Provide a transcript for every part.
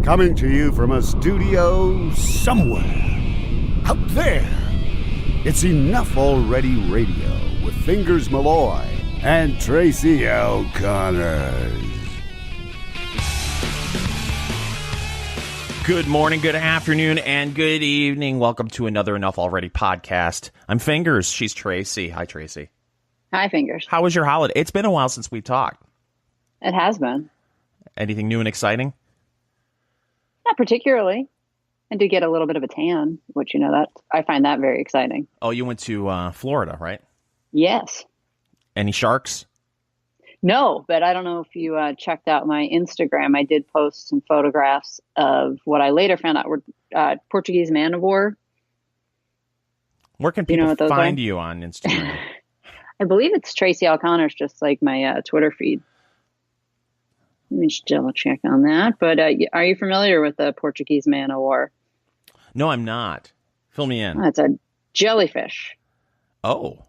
Coming to you from a studio somewhere out there. It's Enough Already Radio with Fingers Malloy and Tracy L. Connors. Good morning, good afternoon, and good evening. Welcome to another Enough Already podcast. I'm Fingers. She's Tracy. Hi, Tracy. Hi, Fingers. How was your holiday? It's been a while since we talked. It has been. Anything new and exciting? Not particularly. I did get a little bit of a tan, which, that I find that very exciting. Oh, you went to Florida, right? Yes. Any sharks? No, but I don't know if you checked out my Instagram. I did post some photographs of what I later found out were Portuguese man-of-war. Where can people find you on Instagram? I believe it's Tracy L. Connors, just like my Twitter feed. Let me just double check on that. But are you familiar with the Portuguese man-of-war? No, I'm not. Fill me in. It's a jellyfish. Oh.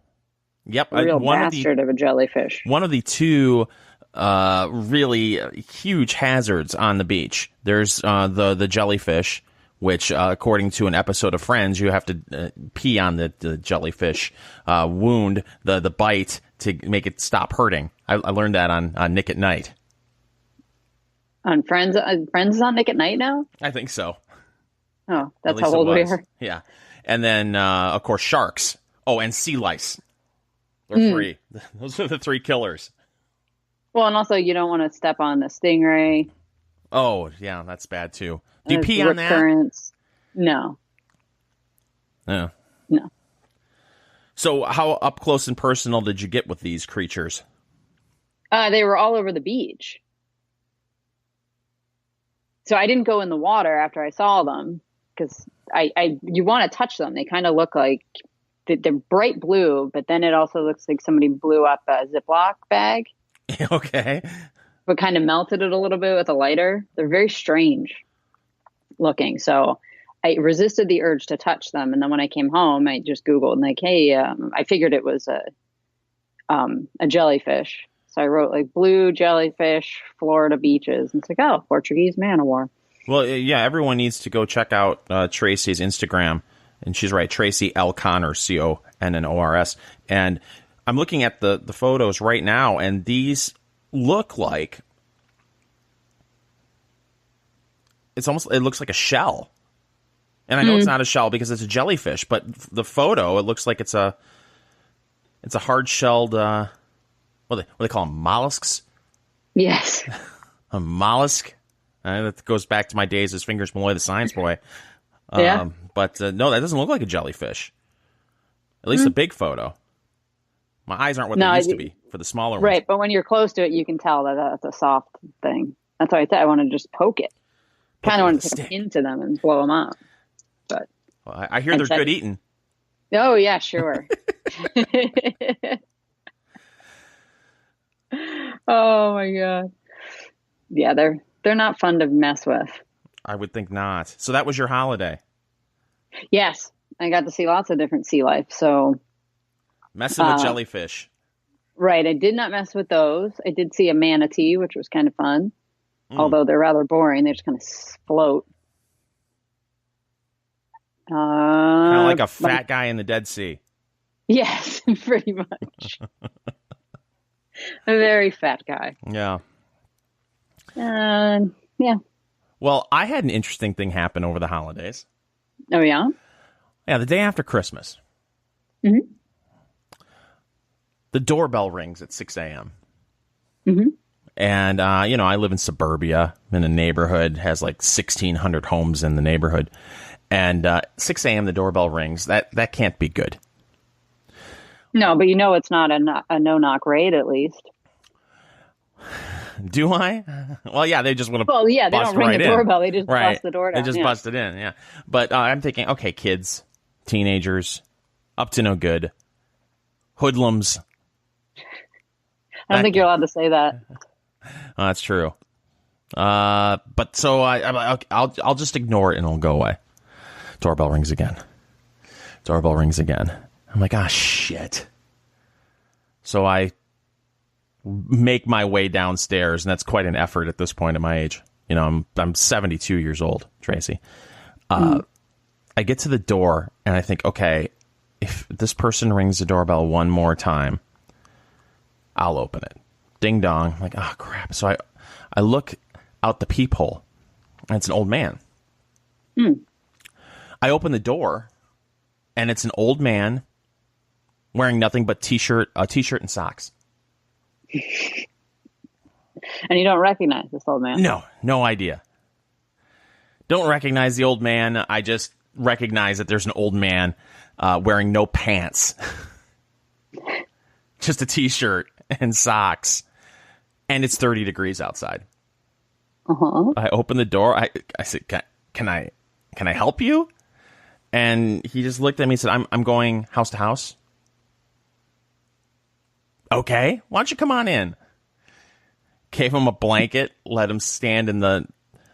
Yep. A real bastard of a jellyfish. One of the two really huge hazards on the beach. There's the jellyfish, which, according to an episode of Friends, you have to pee on the jellyfish wound, the bite, to make it stop hurting. I learned that on Nick at Night. On Friends? Friends is on Nick at Night now? I think so. Oh, that's how old we are? Yeah. And then, of course, sharks. Oh, and sea lice. They're three. Those are the three killers. Well, and also you don't want to step on the stingray. Oh, yeah, that's bad too. Do you pee on that? No. Yeah. No. So how up close and personal did you get with these creatures? They were all over the beach. So I didn't go in the water after I saw them because you want to touch them. They kind of look like they're bright blue, but then it also looks like somebody blew up a Ziploc bag. Okay. But kind of melted it a little bit with a lighter. They're very strange looking. So I resisted the urge to touch them. And then when I came home, I just Googled like, hey, I figured it was a jellyfish. So I wrote like blue jellyfish, Florida beaches. And it's like, oh, Portuguese man-of-war. Well, yeah, everyone needs to go check out Tracy's Instagram. And she's right, Tracy L. Connors, Connors. And I'm looking at the photos right now, and these look like it looks like a shell. And I know it's not a shell because it's a jellyfish, but the photo, it looks like it's a hard-shelled what do they call them? Mollusks? Yes. A mollusk? That goes back to my days as Fingers Malloy, the science boy. Yeah. But no, that doesn't look like a jellyfish. At least the big photo. My eyes aren't what they used to be for the smaller ones. Right, but when you're close to it, you can tell that that's a soft thing. That's why I said I want to just poke it. Kind of want to take a pin to them and blow them up. But I hear they're good eating. Oh, yeah, sure. Oh, my God. Yeah, they're not fun to mess with. I would think not. So that was your holiday? Yes. I got to see lots of different sea life. So messing with jellyfish. Right. I did not mess with those. I did see a manatee, which was kind of fun. Although they're rather boring. They just kind of float. Kind of like a fat guy in the Dead Sea. Yes, pretty much. A very fat guy. Yeah. Yeah. Well, I had an interesting thing happen over the holidays. Oh, yeah? Yeah, the day after Christmas. Mm-hmm. The doorbell rings at 6 a.m. Mm-hmm. And, I live in suburbia in a neighborhood, has like 1,600 homes in the neighborhood. And 6 a.m. the doorbell rings. That can't be good. No, but it's not a no-knock raid, at least. Do I? Well, yeah, they just want to. Well, yeah, they don't ring the doorbell; they just bust the door down. They just bust it in, yeah. But I'm thinking, okay, kids, teenagers, up to no good, hoodlums. I don't think you're allowed to say that. That's true. But so I'll just ignore it and it'll go away. Doorbell rings again. I'm like, shit. So I make my way downstairs, and that's quite an effort at this point in my age. You know, I'm 72 years old, Tracy. I get to the door and I think, okay, if this person rings the doorbell one more time, I'll open it. Ding dong. I'm like, oh crap. So I look out the peephole and it's an old man. I open the door and it's an old man wearing nothing but a t-shirt and socks. And you don't recognize this old man? No idea. Don't recognize the old man. I just recognize that there's an old man wearing no pants. Just a t-shirt and socks. And it's 30 degrees outside. I open the door. I said, can I help you? And he just looked at me and said, I'm going house to house. Okay, why don't you come on in? Gave him a blanket, let him stand in the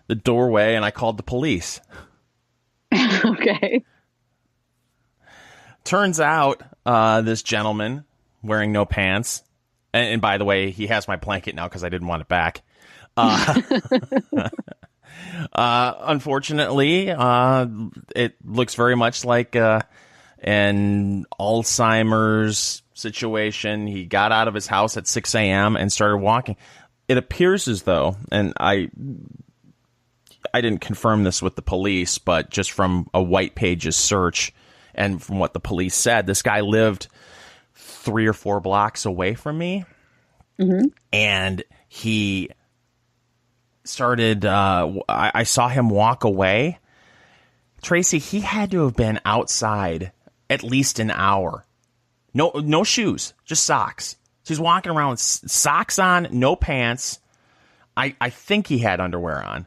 doorway, and I called the police. Okay. Turns out this gentleman wearing no pants, and by the way, he has my blanket now because I didn't want it back. Unfortunately, it looks very much like an Alzheimer's situation. He got out of his house at 6 a.m. and started walking. It appears as though, and I didn't confirm this with the police, but just from a White Pages search and from what the police said, this guy lived 3 or 4 blocks away from me. And he started, I saw him walk away. Tracy, he had to have been outside at least an hour. No shoes, just socks. So he's walking around with socks on, no pants. I think he had underwear on.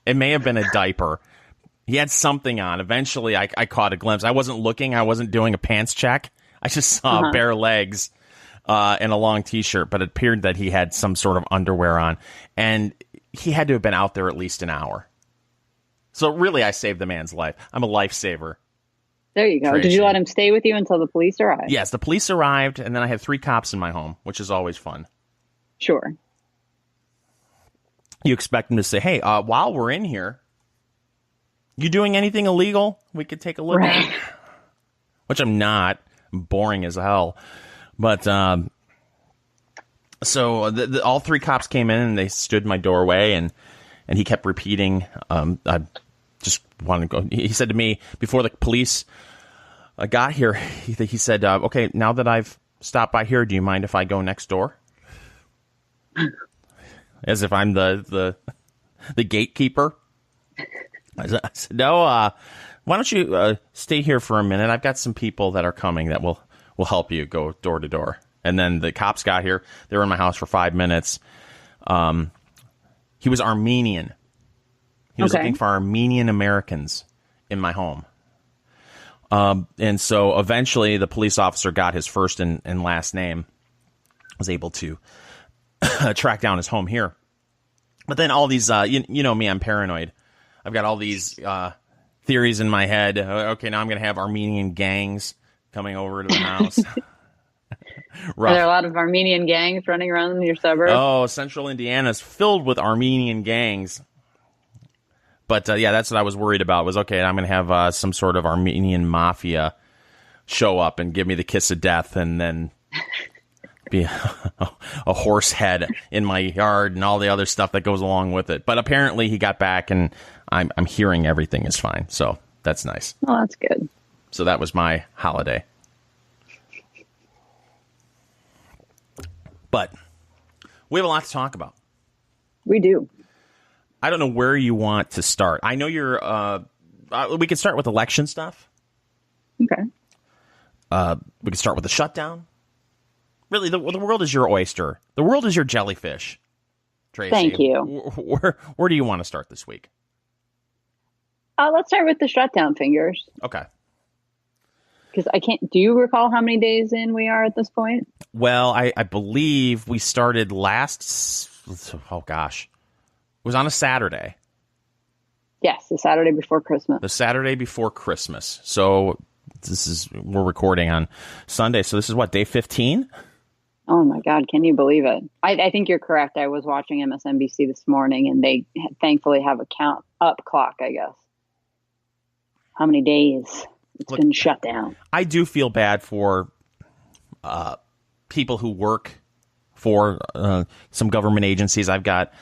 It may have been a diaper. He had something on. Eventually, I caught a glimpse. I wasn't looking. I wasn't doing a pants check. I just saw bare legs and a long T-shirt, but it appeared that he had some sort of underwear on. And he had to have been out there at least an hour. So really, I saved the man's life. I'm a lifesaver. There you go. Tracy. Did you let him stay with you until the police arrived? Yes, the police arrived, and then I had 3 cops in my home, which is always fun. Sure. You expect them to say, hey, while we're in here, you doing anything illegal we could take a look at? Which I'm not. I'm boring as hell. But so all 3 cops came in, and they stood in my doorway, and he kept repeating, I just want to go. He said to me before the police got here, he said, okay, now that I've stopped by here, do you mind if I go next door? As if I'm the gatekeeper. I said, no, why don't you stay here for a minute? I've got some people that are coming that will help you go door to door. And then the cops got here. They were in my house for 5 minutes. He was Armenian. He was looking for Armenian Americans in my home. And so eventually the police officer got his first and last name, was able to track down his home here. But then all these, you know me, I'm paranoid. I've got all these theories in my head. Okay, now I'm going to have Armenian gangs coming over to the house. Are there a lot of Armenian gangs running around in your suburb? Oh, central Indiana is filled with Armenian gangs. But yeah, that's what I was worried about. Was okay, I'm going to have some sort of Armenian mafia show up and give me the kiss of death, and then be a horse head in my yard and all the other stuff that goes along with it. But apparently, he got back, and I'm hearing everything is fine. So that's nice. Oh, that's good. So that was my holiday. But we have a lot to talk about. We do. I don't know where you want to start. I know you're. We can start with election stuff. Okay. We can start with the shutdown. Really, the world is your oyster. The world is your jellyfish. Tracy, thank you. Where do you want to start this week? Let's start with the shutdown fingers. Okay. Because I can't. Do you recall how many days in we are at this point? Well, I believe we started last. Oh gosh. It was on a Saturday. Yes, the Saturday before Christmas. The Saturday before Christmas. So we're recording on Sunday. So this is what, day 15? Oh my God, can you believe it? I think you're correct. I was watching MSNBC this morning, and they thankfully have a count up clock, I guess. How many days it's been shut down. I do feel bad for people who work for some government agencies. I've got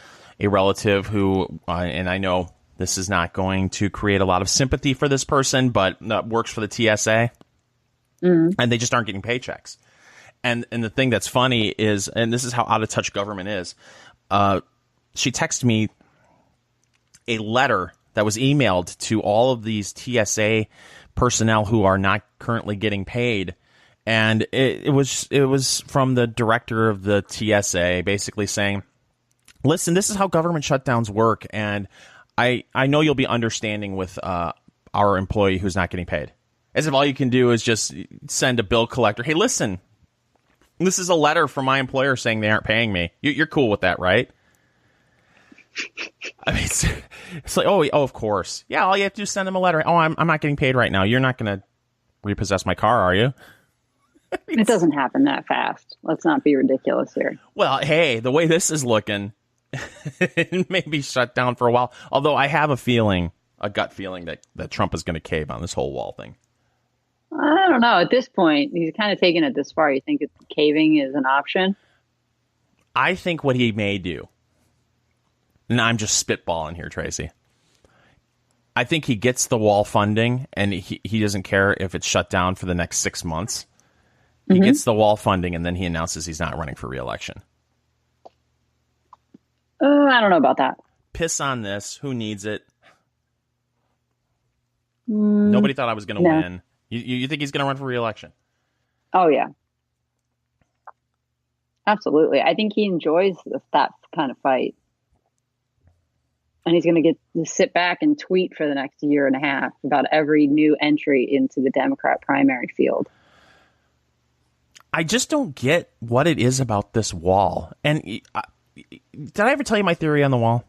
a relative who, and I know this is not going to create a lot of sympathy for this person, but works for the TSA, and they just aren't getting paychecks. And the thing that's funny is, and this is how out of touch government is, she texted me a letter that was emailed to all of these TSA personnel who are not currently getting paid. And it was from the director of the TSA basically saying, listen, this is how government shutdowns work. And I know you'll be understanding with our employee who's not getting paid. As if all you can do is just send a bill collector. Hey, listen, this is a letter from my employer saying they aren't paying me. You're cool with that, right? I mean, it's like, oh, of course. Yeah, all you have to do is send them a letter. Oh, I'm not getting paid right now. You're not going to repossess my car, are you? It doesn't happen that fast. Let's not be ridiculous here. Well, hey, the way this is looking, it may be shut down for a while. Although I have a gut feeling that Trump is going to cave on this whole wall thing. I don't know. At this point, he's kind of taken it this far. You think caving is an option? I think what he may do, and I'm just spitballing here, Tracy, I think he gets the wall funding, and he doesn't care if it's shut down for the next 6 months. He gets the wall funding, and then he announces he's not running for re-election. I don't know about that. Piss on this. Who needs it? Nobody thought I was going to win. You think he's going to run for re-election? Oh, yeah. Absolutely. I think he enjoys that kind of fight. And he's going to get to sit back and tweet for the next year and a half about every new entry into the Democrat primary field. I just don't get what it is about this wall. And did I ever tell you my theory on the wall?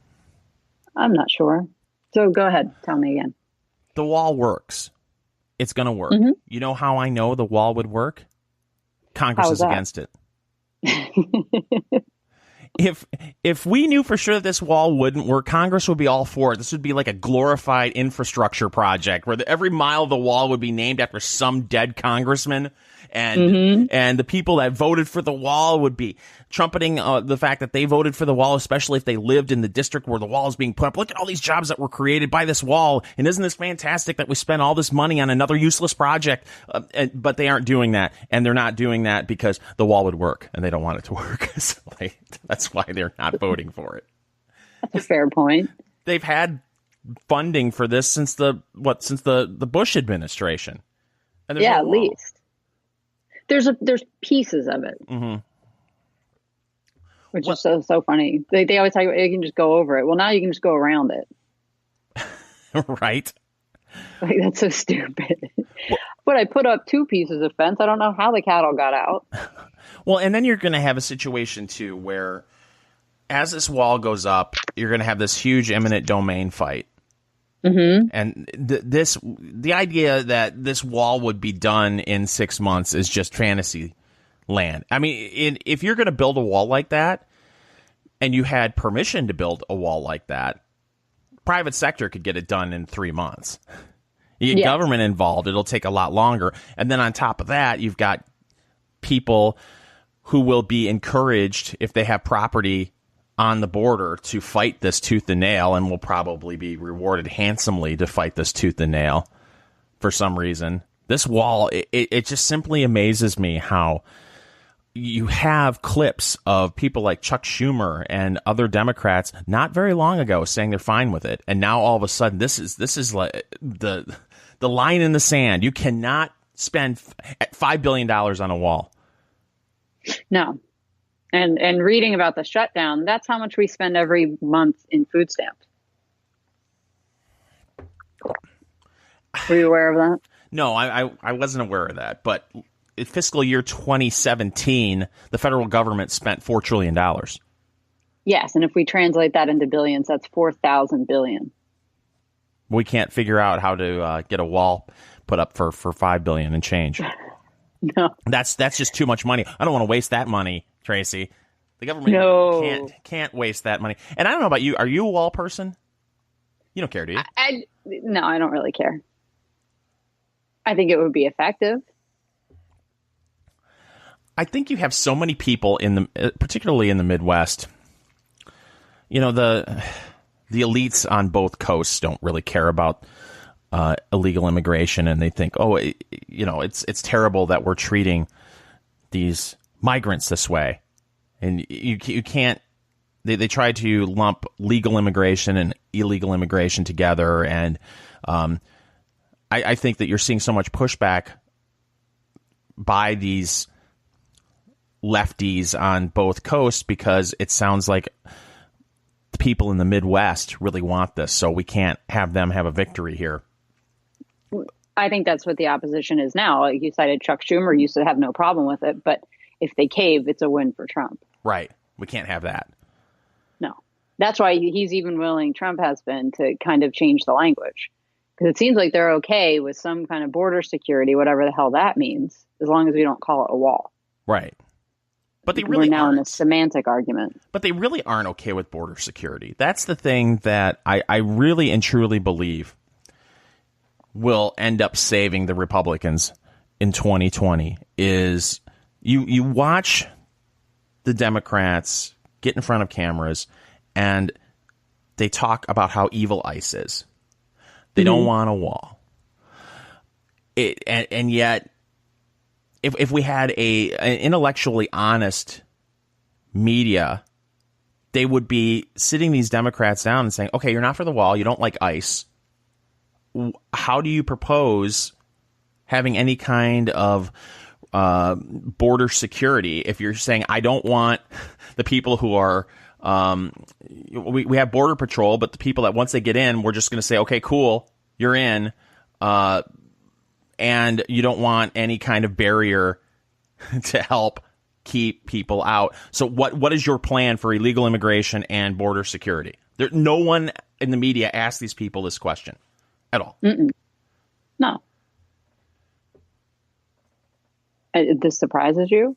I'm not sure. So go ahead. Tell me again. The wall works. It's going to work. You know how I know the wall would work? Congress is against it. If we knew for sure that this wall wouldn't work, Congress would be all for it. This would be like a glorified infrastructure project where every mile of the wall would be named after some dead congressman. And the people that voted for the wall would be trumpeting the fact that they voted for the wall, especially if they lived in the district where the wall is being put up. Look at all these jobs that were created by this wall. And isn't this fantastic that we spent all this money on another useless project? But they aren't doing that. And they're not doing that because the wall would work and they don't want it to work. So that's why they're not voting for it. That's a fair point. They've had funding for this since the Bush administration. And yeah, at least. There's pieces of it, which is so funny. They always talk about you can just go over it. Well, now you can just go around it, right? Like that's so stupid. But I put up 2 pieces of fence. I don't know how the cattle got out. Well, and then you're going to have a situation too where, as this wall goes up, you're going to have this huge eminent domain fight. And the idea that this wall would be done in 6 months is just fantasy land. I mean, if you're going to build a wall like that, and you had permission to build a wall like that, private sector could get it done in 3 months. You get government involved, it'll take a lot longer. And then on top of that, you've got people who will be encouraged, if they have property on the border, to fight this tooth and nail, and will probably be rewarded handsomely to fight this tooth and nail for some reason. This wall, it just simply amazes me how you have clips of people like Chuck Schumer and other Democrats not very long ago saying they're fine with it, and now all of a sudden this is like the line in the sand. You cannot spend $5 billion on a wall. No. And reading about the shutdown, that's how much we spend every month in food stamps. Were you aware of that? No, I wasn't aware of that. But in fiscal year 2017, the federal government spent $4 trillion. Yes, and if we translate that into billions, that's 4,000 billion. We can't figure out how to get a wall put up for $5 billion and change. No. That's just too much money. I don't want to waste that money, Tracy. The government can't waste that money. And I don't know about you. Are you a wall person? You don't care, do you? No, I don't really care. I think it would be effective. I think you have so many people particularly in the Midwest. You know, the elites on both coasts don't really care about illegal immigration, and they think, it's terrible that we're treating these migrants this way. And you can't. They try to lump legal immigration and illegal immigration together, and I think that you're seeing so much pushback by these lefties on both coasts because it sounds like the people in the Midwest really want this, so we can't have them have a victory here. I think that's what the opposition is now. Like you cited, Chuck Schumer used to have no problem with it, but if they cave, it's a win for Trump. Right. We can't have that. No. That's why he's even willing, Trump has been, to kind of change the language. Because it seems like they're okay with some kind of border security, whatever the hell that means, as long as we don't call it a wall. Right. But we're now in a semantic argument. But they really aren't okay with border security. That's the thing that I really and truly believe will end up saving the Republicans in 2020 is you watch the Democrats get in front of cameras and they talk about how evil ICE is. They don't want a wall. And yet, if we had an intellectually honest media, they would be sitting these Democrats down and saying, okay, you're not for the wall. You don't like ICE. How do you propose having any kind of border security if you're saying, I don't want the people who are we have border patrol, but the people that once they get in, we're just going to say, okay, cool, you're in, and you don't want any kind of barrier to help keep people out. So what is your plan for illegal immigration and border security? No one in the media asked these people this question at all. Mm-mm. No. This surprises you?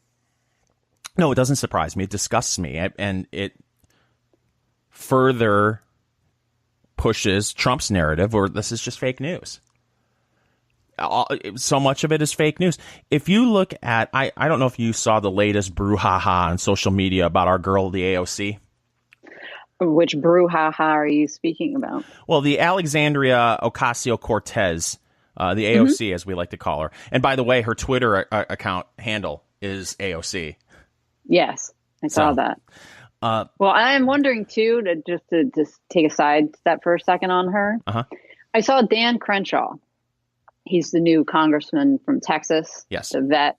No, it doesn't surprise me. It disgusts me, and it further pushes Trump's narrative, or this is just fake news. So much of it is fake news. If you look at, I don't know if you saw the latest brouhaha on social media about our girl, the AOC. Which brouhaha are you speaking about? Well, the Alexandria Ocasio-Cortez, the AOC, as we like to call her. And by the way, her Twitter account handle is AOC. Yes, I saw that. Well, I'm wondering, too, to just take a side step for a second on her. Uh-huh. I saw Dan Crenshaw. He's the new congressman from Texas. Yes. The vet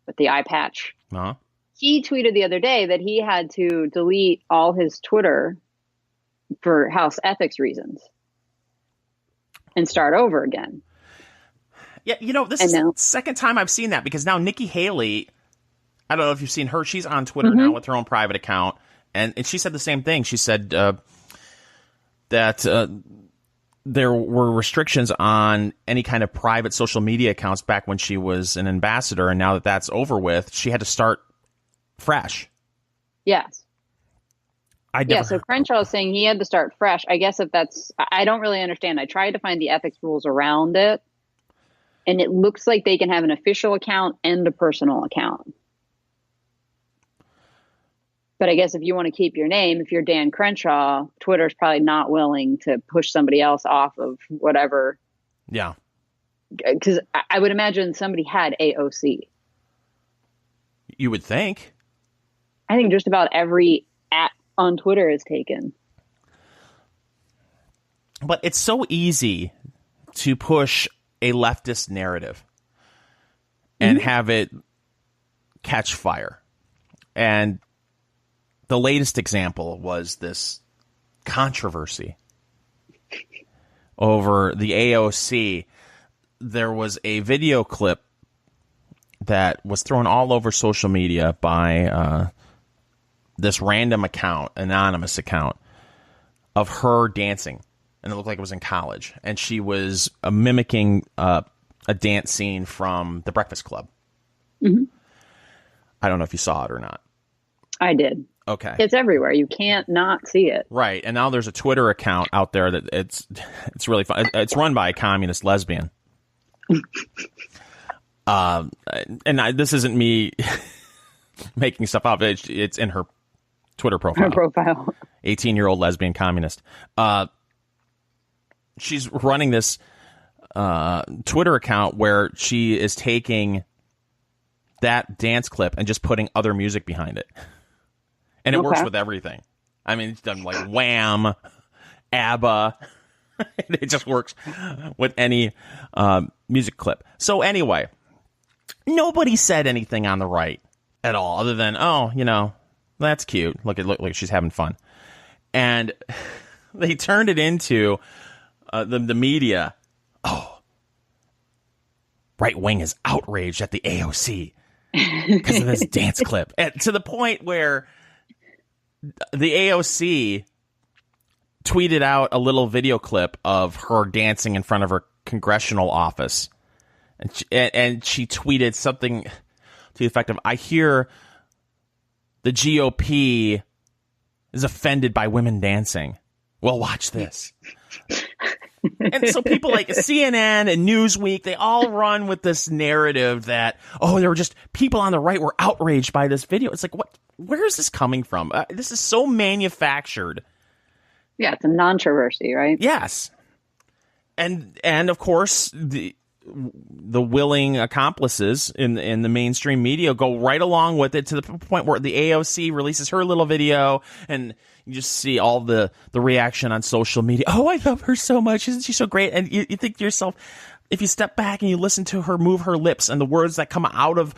with the eye patch. Uh-huh. He tweeted the other day that he had to delete all his Twitter for House ethics reasons and start over again. Yeah, this is the second time I've seen that, because now Nikki Haley, I don't know if you've seen her, she's on Twitter now with her own private account, and she said the same thing. She said that there were restrictions on any kind of private social media accounts back when she was an ambassador, and now that that's over with, she had to start fresh. Yes. So Crenshaw is saying he had to start fresh. I guess I don't really understand. I tried to find the ethics rules around it, and it looks like they can have an official account and a personal account. But I guess if you want to keep your name, if you're Dan Crenshaw, Twitter's probably not willing to push somebody else off of whatever. Yeah. Because I would imagine somebody had AOC. You would think. I think just about every @ on Twitter is taken. But it's so easy to push a leftist narrative and have it catch fire. And the latest example was this controversy over the AOC. There was a video clip that was thrown all over social media by this random account, anonymous account, of her dancing. And it looked like it was in college. And she was mimicking a dance scene from The Breakfast Club. Mm-hmm. I don't know if you saw it or not. I did. Okay. It's everywhere. You can't not see it. Right. And now there's a Twitter account out there that it's really fun. It's run by a communist lesbian. This isn't me making stuff up. It's in her Twitter profile. Her profile. 18-year-old lesbian communist. She's running this Twitter account where she is taking that dance clip and just putting other music behind it. And it works with everything. I mean, it's done like Wham, ABBA. It just works with any music clip. So anyway, nobody said anything on the right at all other than, oh, that's cute. Look like she's having fun. And they turned it into the media. Oh, right wing is outraged at the AOC because of this dance clip. And to the point where the AOC tweeted out a little video clip of her dancing in front of her congressional office. And she tweeted something to the effect of, I hear the GOP is offended by women dancing. Well, watch this. And so people like CNN and Newsweek, they all run with this narrative that, oh, there were just people on the right were outraged by this video. It's like, what? Where is this coming from? This is so manufactured. Yeah, it's a non-troversy, right? Yes. And of course, the willing accomplices in the mainstream media go right along with it to the point where the AOC releases her little video and you just see all the reaction on social media. Oh, I love her so much. Isn't she so great? And you think to yourself, if you step back and you listen to her move her lips and the words that come out of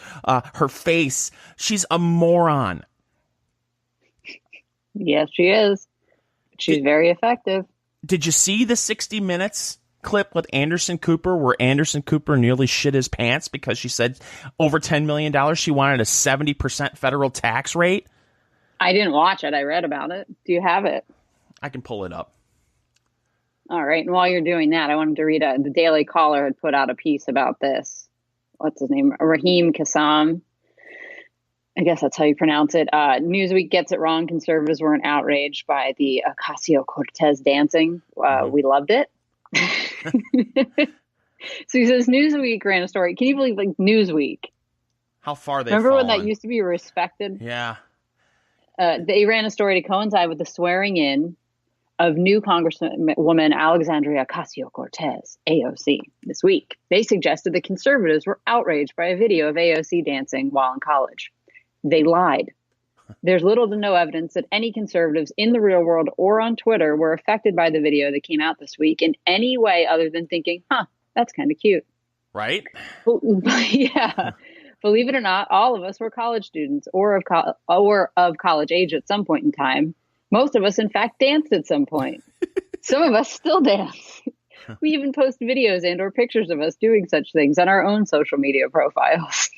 her face, she's a moron. Yes, she is. She's very effective. Did you see the 60 Minutes clip with Anderson Cooper where Anderson Cooper nearly shit his pants because she said over $10 million she wanted a 70% federal tax rate? I didn't watch it. I read about it. Do you have it? I can pull it up. All right. And while you're doing that, I wanted to read the Daily Caller had put out a piece about this. What's his name? Raheem Kassam. I guess that's how you pronounce it. Newsweek gets it wrong. Conservatives weren't outraged by the ocasio-cortez dancing. We loved it. So he says Newsweek ran a story. Can you believe, like, Newsweek? How far they Remember fallen. when that used to be respected? Yeah. They ran a story to coincide with the swearing in of new Congresswoman Alexandria Ocasio-Cortez, AOC, this week. They suggested the conservatives were outraged by a video of AOC dancing while in college. They lied. There's little to no evidence that any conservatives in the real world or on Twitter were affected by the video that came out this week in any way other than thinking, that's kind of cute. Right? Yeah. Believe it or not, all of us were college students or of college age at some point in time. Most of us, in fact, danced at some point. Some of us still dance. We even post videos and or pictures of us doing such things on our own social media profiles.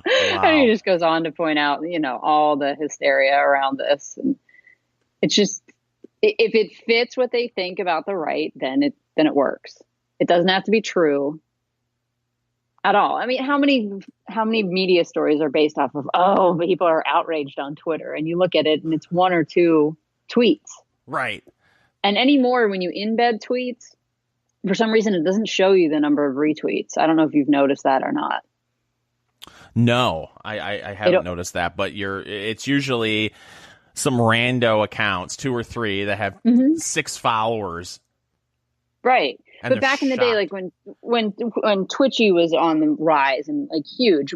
Wow. And he just goes on to point out, all the hysteria around this. And it's just, if it fits what they think about the right, then it works. It doesn't have to be true at all. I mean, how many media stories are based off of, people are outraged on Twitter, and you look at it and it's one or two tweets. Right. And anymore, when you embed tweets, for some reason, it doesn't show you the number of retweets. I don't know if you've noticed that or not. No, I haven't noticed that, but it's usually some rando accounts, 2 or 3 that have 6 followers. Right. And but back in the day, like when Twitchy was on the rise and like huge,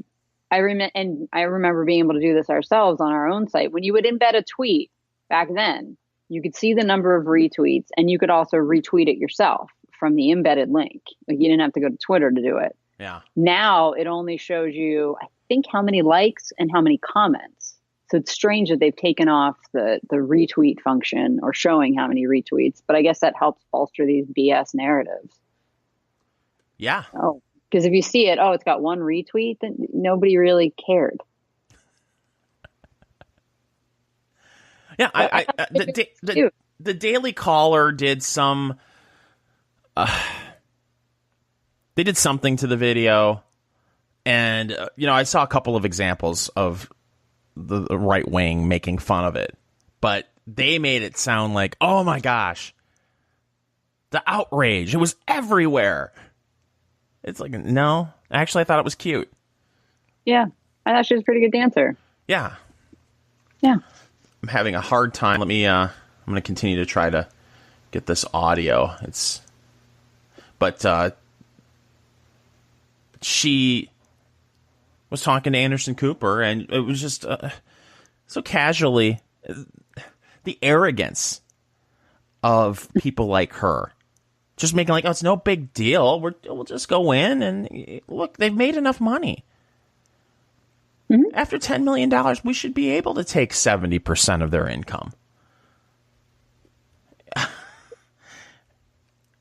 I remember being able to do this ourselves on our own site. When you would embed a tweet back then, you could see the number of retweets and you could also retweet it yourself from the embedded link. Like you didn't have to go to Twitter to do it. Yeah. Now it only shows you, I think, how many likes and how many comments. So it's strange that they've taken off the retweet function or showing how many retweets, but I guess that helps bolster these BS narratives. Yeah. Oh, because if you see it, it's got 1 retweet, then nobody really cared. Yeah. The Daily Caller did some, They did something to the video, and I saw a couple of examples of the right wing making fun of it, but they made it sound like, oh my gosh, the outrage, it was everywhere. It's like, no, actually I thought it was cute. Yeah, I thought she was a pretty good dancer. Yeah. I'm having a hard time. I'm going to continue to try to get this audio. But she was talking to Anderson Cooper, and it was just so casually, the arrogance of people like her, just making like, oh, it's no big deal. We'll just go in and look, they've made enough money. Mm-hmm. After $10 million, we should be able to take 70% of their income.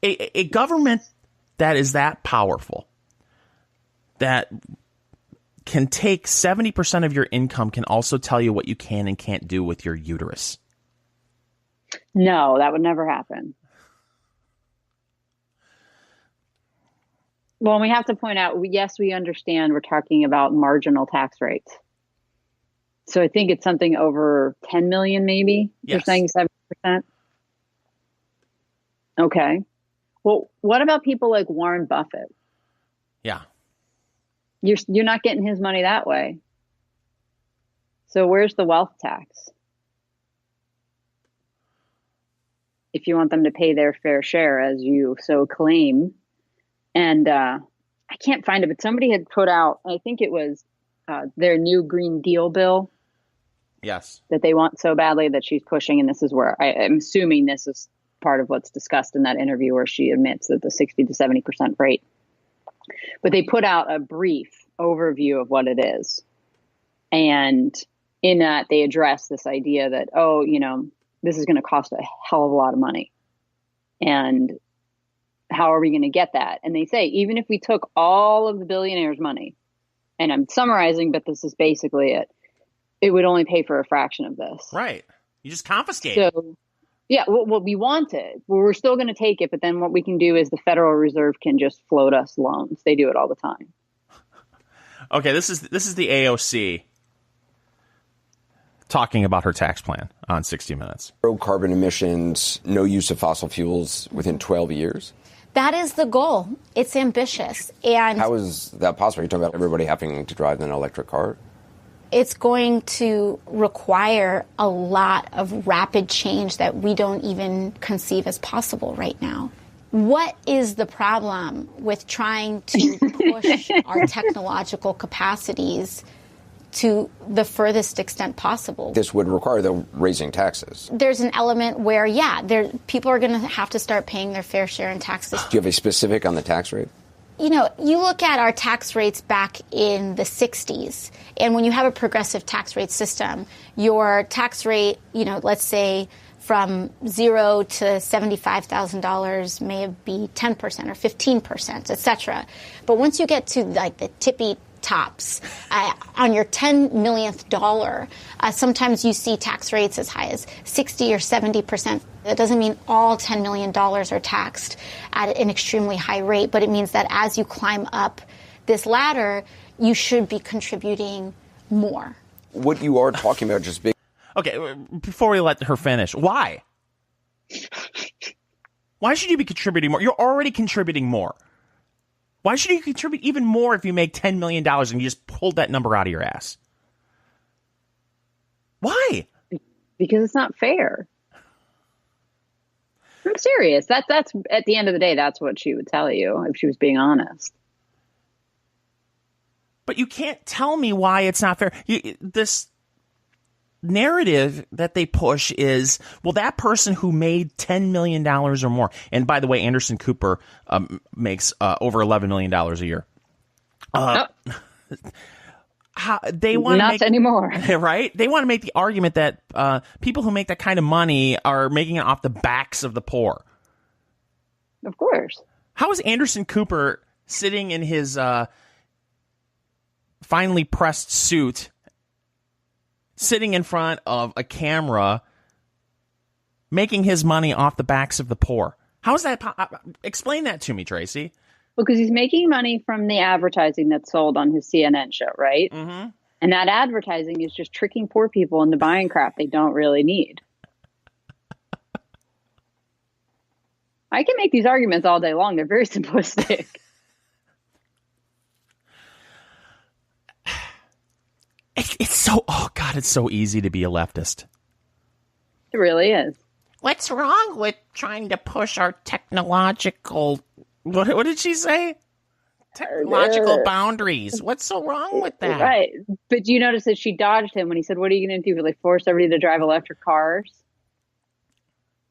A government that is that powerful, that can take 70% of your income, can also tell you what you can and can't do with your uterus. No, that would never happen. Well, we have to point out, yes, we understand we're talking about marginal tax rates. So I think it's something over 10 million, maybe. Yes. You're saying 7%? Okay. Well, what about people like Warren Buffett? Yeah. You're not getting his money that way. So where's the wealth tax? If you want them to pay their fair share, as you so claim. And I can't find it, but somebody had put out, I think it was their new Green Deal bill. Yes. That they want so badly that she's pushing. And this is where I'm assuming this is part of what's discussed in that interview where she admits that the 60 to 70% rate. But they put out a brief overview of what it is. And in that, they address this idea that, this is going to cost a hell of a lot of money. And how are we going to get that? And they say, even if we took all of the billionaires' money, and I'm summarizing, but this is basically it would only pay for a fraction of this. Right. You just confiscate it. So, yeah, what we wanted, we're still going to take it, but then what we can do is the Federal Reserve can just float us loans. They do it all the time. Okay, this is the AOC talking about her tax plan on 60 Minutes. Zero carbon emissions, no use of fossil fuels within 12 years. That is the goal. It's ambitious. And how is that possible? You're talking about everybody having to drive an electric car? It's going to require a lot of rapid change that we don't even conceive as possible right now. What is the problem with trying to push our technological capacities to the furthest extent possible? This would require, though, raising taxes. There's an element where, people are going to have to start paying their fair share in taxes. Do you have a specific on the tax rate? You look at our tax rates back in the 60s, and when you have a progressive tax rate system, your tax rate, let's say from $0 to $75,000 may be 10% or 15%, et cetera. But once you get to like the tippy tops on your $10 millionth dollar, sometimes you see tax rates as high as 60 or 70%. That doesn't mean all $10 million are taxed at an extremely high rate, but it means that as you climb up this ladder, you should be contributing more. What you are talking about just big. Okay, before we let her finish, why? Why should you be contributing more? You're already contributing more. Why should you contribute even more if you make $10 million and you just pulled that number out of your ass? Why? Because it's not fair. I'm serious. That's at the end of the day, that's what she would tell you if she was being honest. But you can't tell me why it's not fair. This narrative that they push is, well, that person who made $10 million or more, and by the way, Anderson Cooper makes over $11 million a year. They want not anymore, right? They want to make the argument that people who make that kind of money are making it off the backs of the poor. Of course. How is Anderson Cooper sitting in his finely pressed suit, sitting in front of a camera, making his money off the backs of the poor? How is that? Explain that to me, Tracy. Because he's making money from the advertising that's sold on his CNN show, right? Mm-hmm. And that advertising is just tricking poor people into buying crap they don't really need. I can make these arguments all day long. They're very simplistic. It's so, oh God, it's so easy to be a leftist. It really is. What's wrong with trying to push our technological, what did she say? Technological boundaries. What's so wrong with that? Right. But do you notice that she dodged him when he said, what are you going to do? Really force everybody to drive electric cars?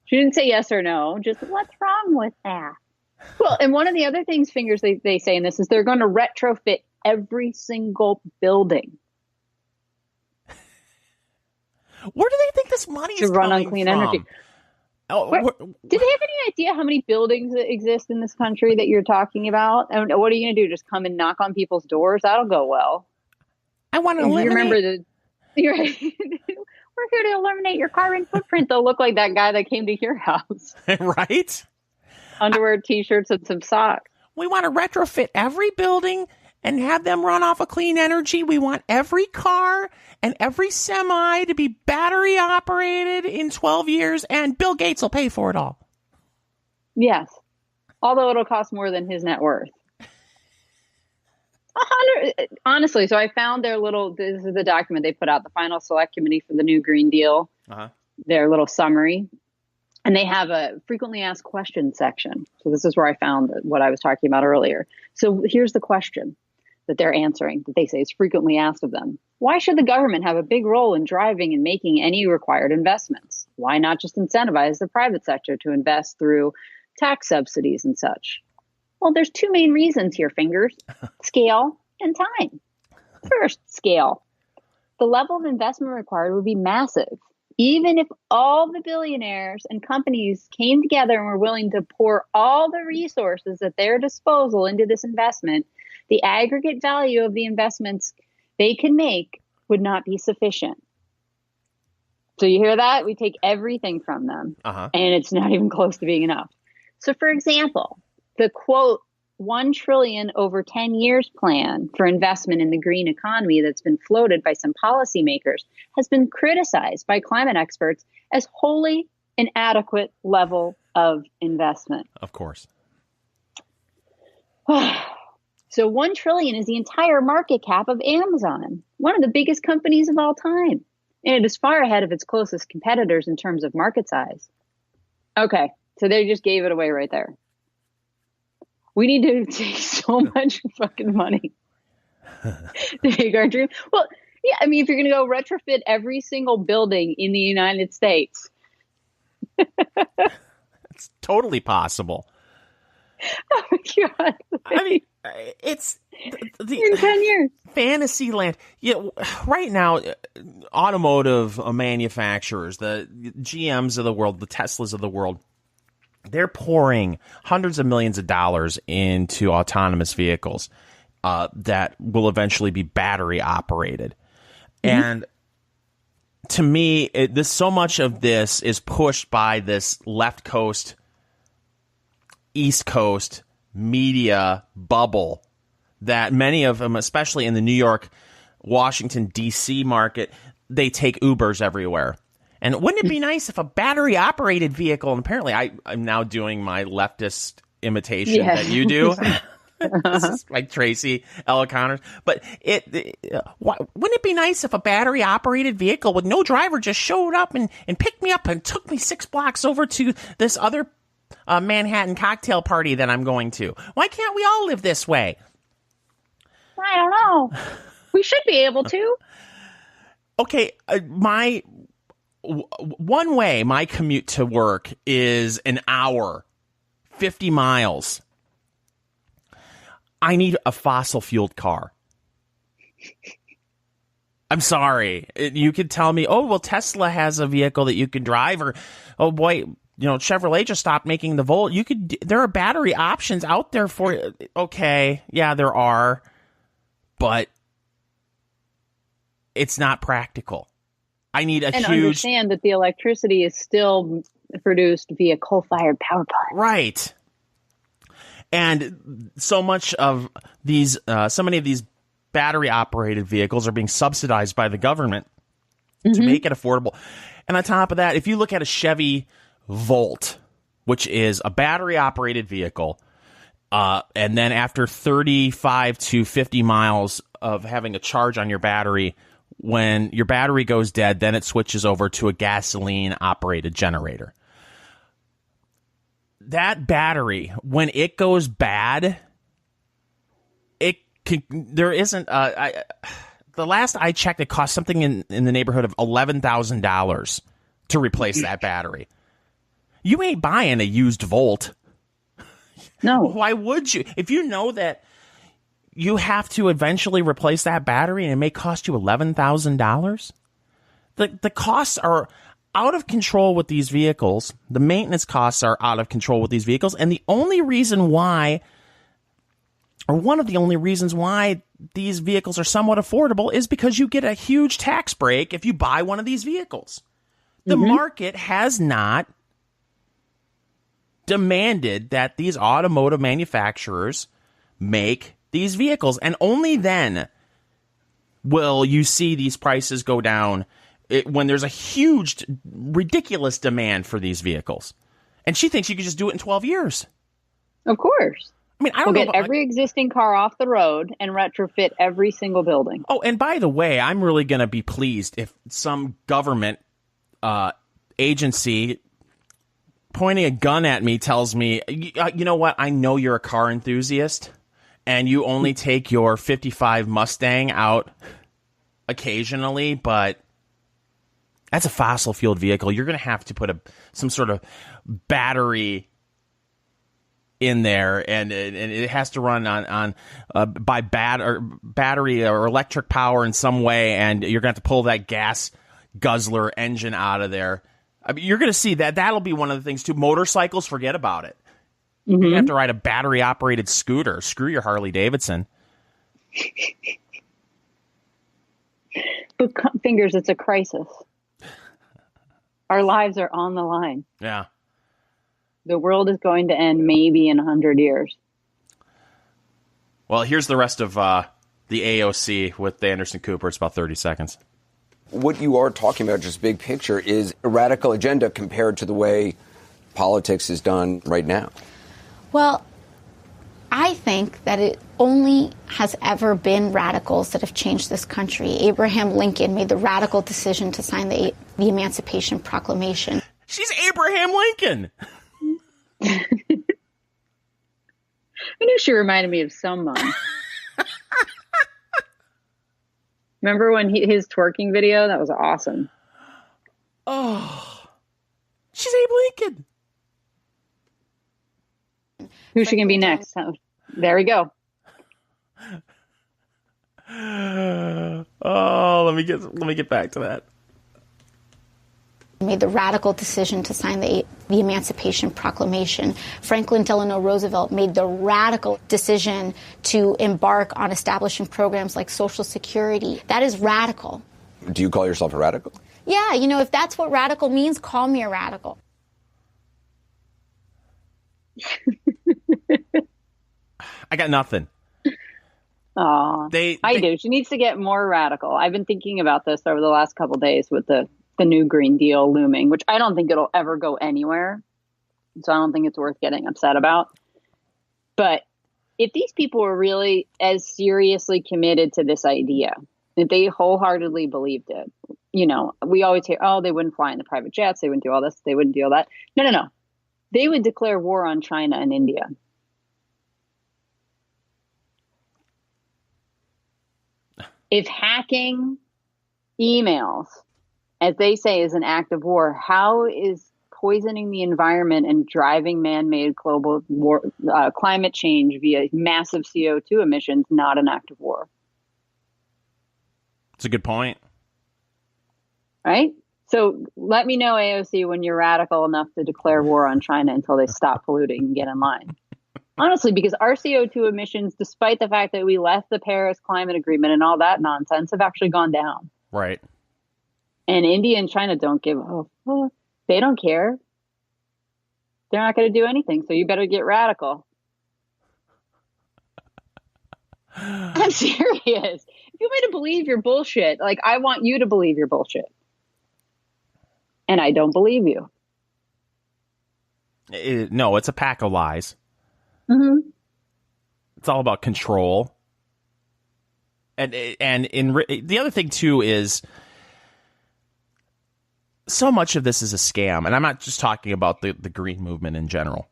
She didn't say yes or no. Just, what's wrong with that? Well, and one of the other things, Fingers, they say in this is they're going to retrofit every single building. Where do they think this money is to run coming on clean from? energy? Oh, Did they have any idea how many buildings that exist in this country that you're talking about? And what are you going to do? Just come and knock on people's doors? That'll go well. I want to You eliminate. remember we're here to eliminate your carbon footprint. They'll look like that guy that came to your house. Right? Underwear, t-shirts, and some socks. We want to retrofit every building and have them run off of clean energy. We want every car and every semi to be battery operated in 12 years, and Bill Gates will pay for it all. Yes. Although it'll cost more than his net worth. Honestly, so I found this is the document they put out, the final select committee for the new Green Deal, their little summary. And they have a frequently asked questions section. So this is where I found what I was talking about earlier. So here's the question that they're answering, that they say is frequently asked of them. Why should the government have a big role in driving and making any required investments? Why not just incentivize the private sector to invest through tax subsidies and such? Well, there's two main reasons here, Fingers: scale and time. First, scale. The level of investment required would be massive. Even if all the billionaires and companies came together and were willing to pour all the resources at their disposal into this investment, the aggregate value of the investments they can make would not be sufficient. So you hear that? We take everything from them, and it's not even close to being enough. So, for example, the quote, 1 trillion over 10 years plan for investment in the green economy that's been floated by some policymakers has been criticized by climate experts as wholly inadequate level of investment. Of course. So 1 trillion is the entire market cap of Amazon, one of the biggest companies of all time. And it is far ahead of its closest competitors in terms of market size. Okay, so they just gave it away right there. We need to take so much fucking money to make our dream. Well, yeah, I mean, if you're going to go retrofit every single building in the United States. It's totally possible. Oh, my God. I mean, it's in 10 years. Fantasy land. Yeah, right now, automotive manufacturers, the GMs of the world, the Teslas of the world, they're pouring hundreds of millions of dollars into autonomous vehicles that will eventually be battery operated. Mm-hmm. And to me, so much of this is pushed by this left coast, East Coast media bubble that many of them, especially in the New York, Washington, D.C. market, they take Ubers everywhere. And wouldn't it be nice if a battery-operated vehicle, and apparently I'm now doing my leftist imitation that you do. This is like Tracy L. O'Connor. But wouldn't it be nice if a battery-operated vehicle with no driver just showed up and picked me up and took me 6 blocks over to this other Manhattan cocktail party that I'm going to? Why can't we all live this way? I don't know. We should be able to. Okay, one way my commute to work is an hour, 50 miles. I need a fossil-fueled car. I'm sorry. You could tell me, oh, well, Tesla has a vehicle that you can drive, or, oh, boy, Chevrolet just stopped making the Volt. There are battery options out there for you. Okay, yeah, there are, but it's not practical. I need a huge... And understand that the electricity is still produced via coal-fired power plants. Right. And so much of these, so many of these battery-operated vehicles are being subsidized by the government to make it affordable. And on top of that, if you look at a Chevy Volt, which is a battery-operated vehicle, and then after 35 to 50 miles of having a charge on your battery, when your battery goes dead, then it switches over to a gasoline-operated generator. That battery, when it goes bad, there isn't. The last I checked, it cost something in the neighborhood of $11,000 to replace that battery. You ain't buying a used Volt. No. Why would you? If you know that you have to eventually replace that battery and it may cost you $11,000, the costs are out of control with these vehicles. The maintenance costs are out of control with these vehicles. And the only reason why, or one of the only reasons why these vehicles are somewhat affordable is because you get a huge tax break if you buy one of these vehicles. The market has not demanded that these automotive manufacturers make these vehicles. And only then will you see these prices go down when there's a huge, ridiculous demand for these vehicles. And she thinks you could just do it in 12 years. Of course. I mean, I don't we'll know. Get every existing car off the road and retrofit every single building. Oh, and by the way, I'm really going to be pleased if some government agency pointing a gun at me tells me, you know what, I know you're a car enthusiast and you only take your 55 Mustang out occasionally, but that's a fossil fueled vehicle. You're going to have to put some sort of battery in there, and it has to run on by battery or electric power in some way, and you're going to have to pull that gas guzzler engine out of there. I mean, you're going to see that'll be one of the things too. Motorcycles, forget about it. You're going to have to ride a battery operated scooter. Screw your Harley Davidson. But fingers, it's a crisis. Our lives are on the line. Yeah. The world is going to end maybe in 100 years. Well, here's the rest of the AOC with Anderson Cooper. It's about 30 seconds. What you are talking about, just big picture, is a radical agenda compared to the way politics is done right now. Well, I think that it only has ever been radicals that have changed this country. Abraham Lincoln made the radical decision to sign the Emancipation Proclamation. She's Abraham Lincoln. I knew she reminded me of someone. Remember when his twerking video? That was awesome. Oh, she's Abe Lincoln. Who's she going to be next? There we go. Oh, let me get back to that. Made the radical decision to sign the Emancipation Proclamation. Franklin Delano Roosevelt made the radical decision to embark on establishing programs like Social Security. That is radical. Do you call yourself a radical? Yeah, if that's what radical means, call me a radical. I got nothing. Oh, I do. She needs to get more radical. I've been thinking about this over the last couple of days with the new Green Deal looming, which I don't think it'll ever go anywhere. So I don't think it's worth getting upset about. But if these people were really as seriously committed to this idea, if they wholeheartedly believed it, we always hear, oh, they wouldn't fly in the private jets. They wouldn't do all this. They wouldn't do all that. No. They would declare war on China and India. If hacking emails, as they say, is an act of war, how is poisoning the environment and driving man-made global war, climate change via massive CO2 emissions not an act of war? It's a good point. Right? So let me know, AOC, when you're radical enough to declare war on China until they stop polluting and get in line. Honestly, because our CO2 emissions, despite the fact that we left the Paris Climate Agreement and all that nonsense, have actually gone down. Right. And India and China don't give a fuck. They don't care. They're not going to do anything. So you better get radical. I'm serious. If you want me to believe your bullshit, like, I want you to believe your bullshit. And I don't believe you. No, it's a pack of lies. Mm-hmm. It's all about control. And the other thing, too, is so much of this is a scam. And I'm not just talking about the green movement in general,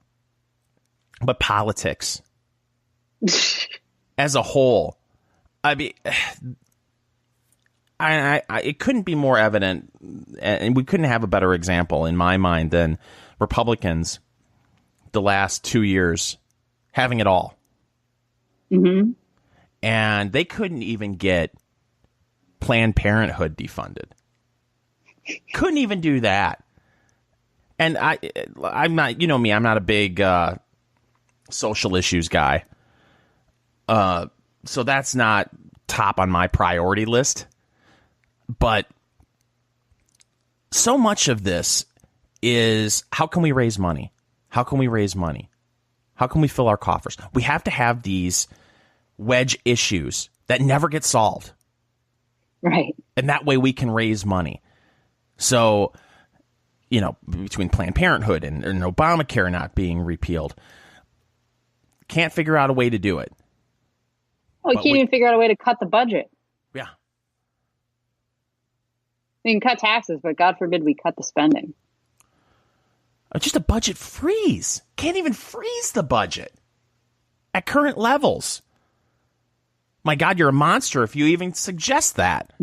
but politics as a whole. I mean, it couldn't be more evident, and we couldn't have a better example in my mind than Republicans the last 2 years having it all. Mm-hmm. And they couldn't even get Planned Parenthood defunded. Couldn't even do that. And I'm not, you know me, I'm not a big social issues guy. So that's not top on my priority list. But so much of this is, how can we raise money? How can we raise money? How can we fill our coffers? We have to have these wedge issues that never get solved. Right. And that way we can raise money. So, you know, between Planned Parenthood and Obamacare not being repealed, can't figure out a way to do it. Well, we can't even figure out a way to cut the budget. Yeah. We can cut taxes, but God forbid we cut the spending. Just a budget freeze. Can't even freeze the budget at current levels. My God, you're a monster if you even suggest that.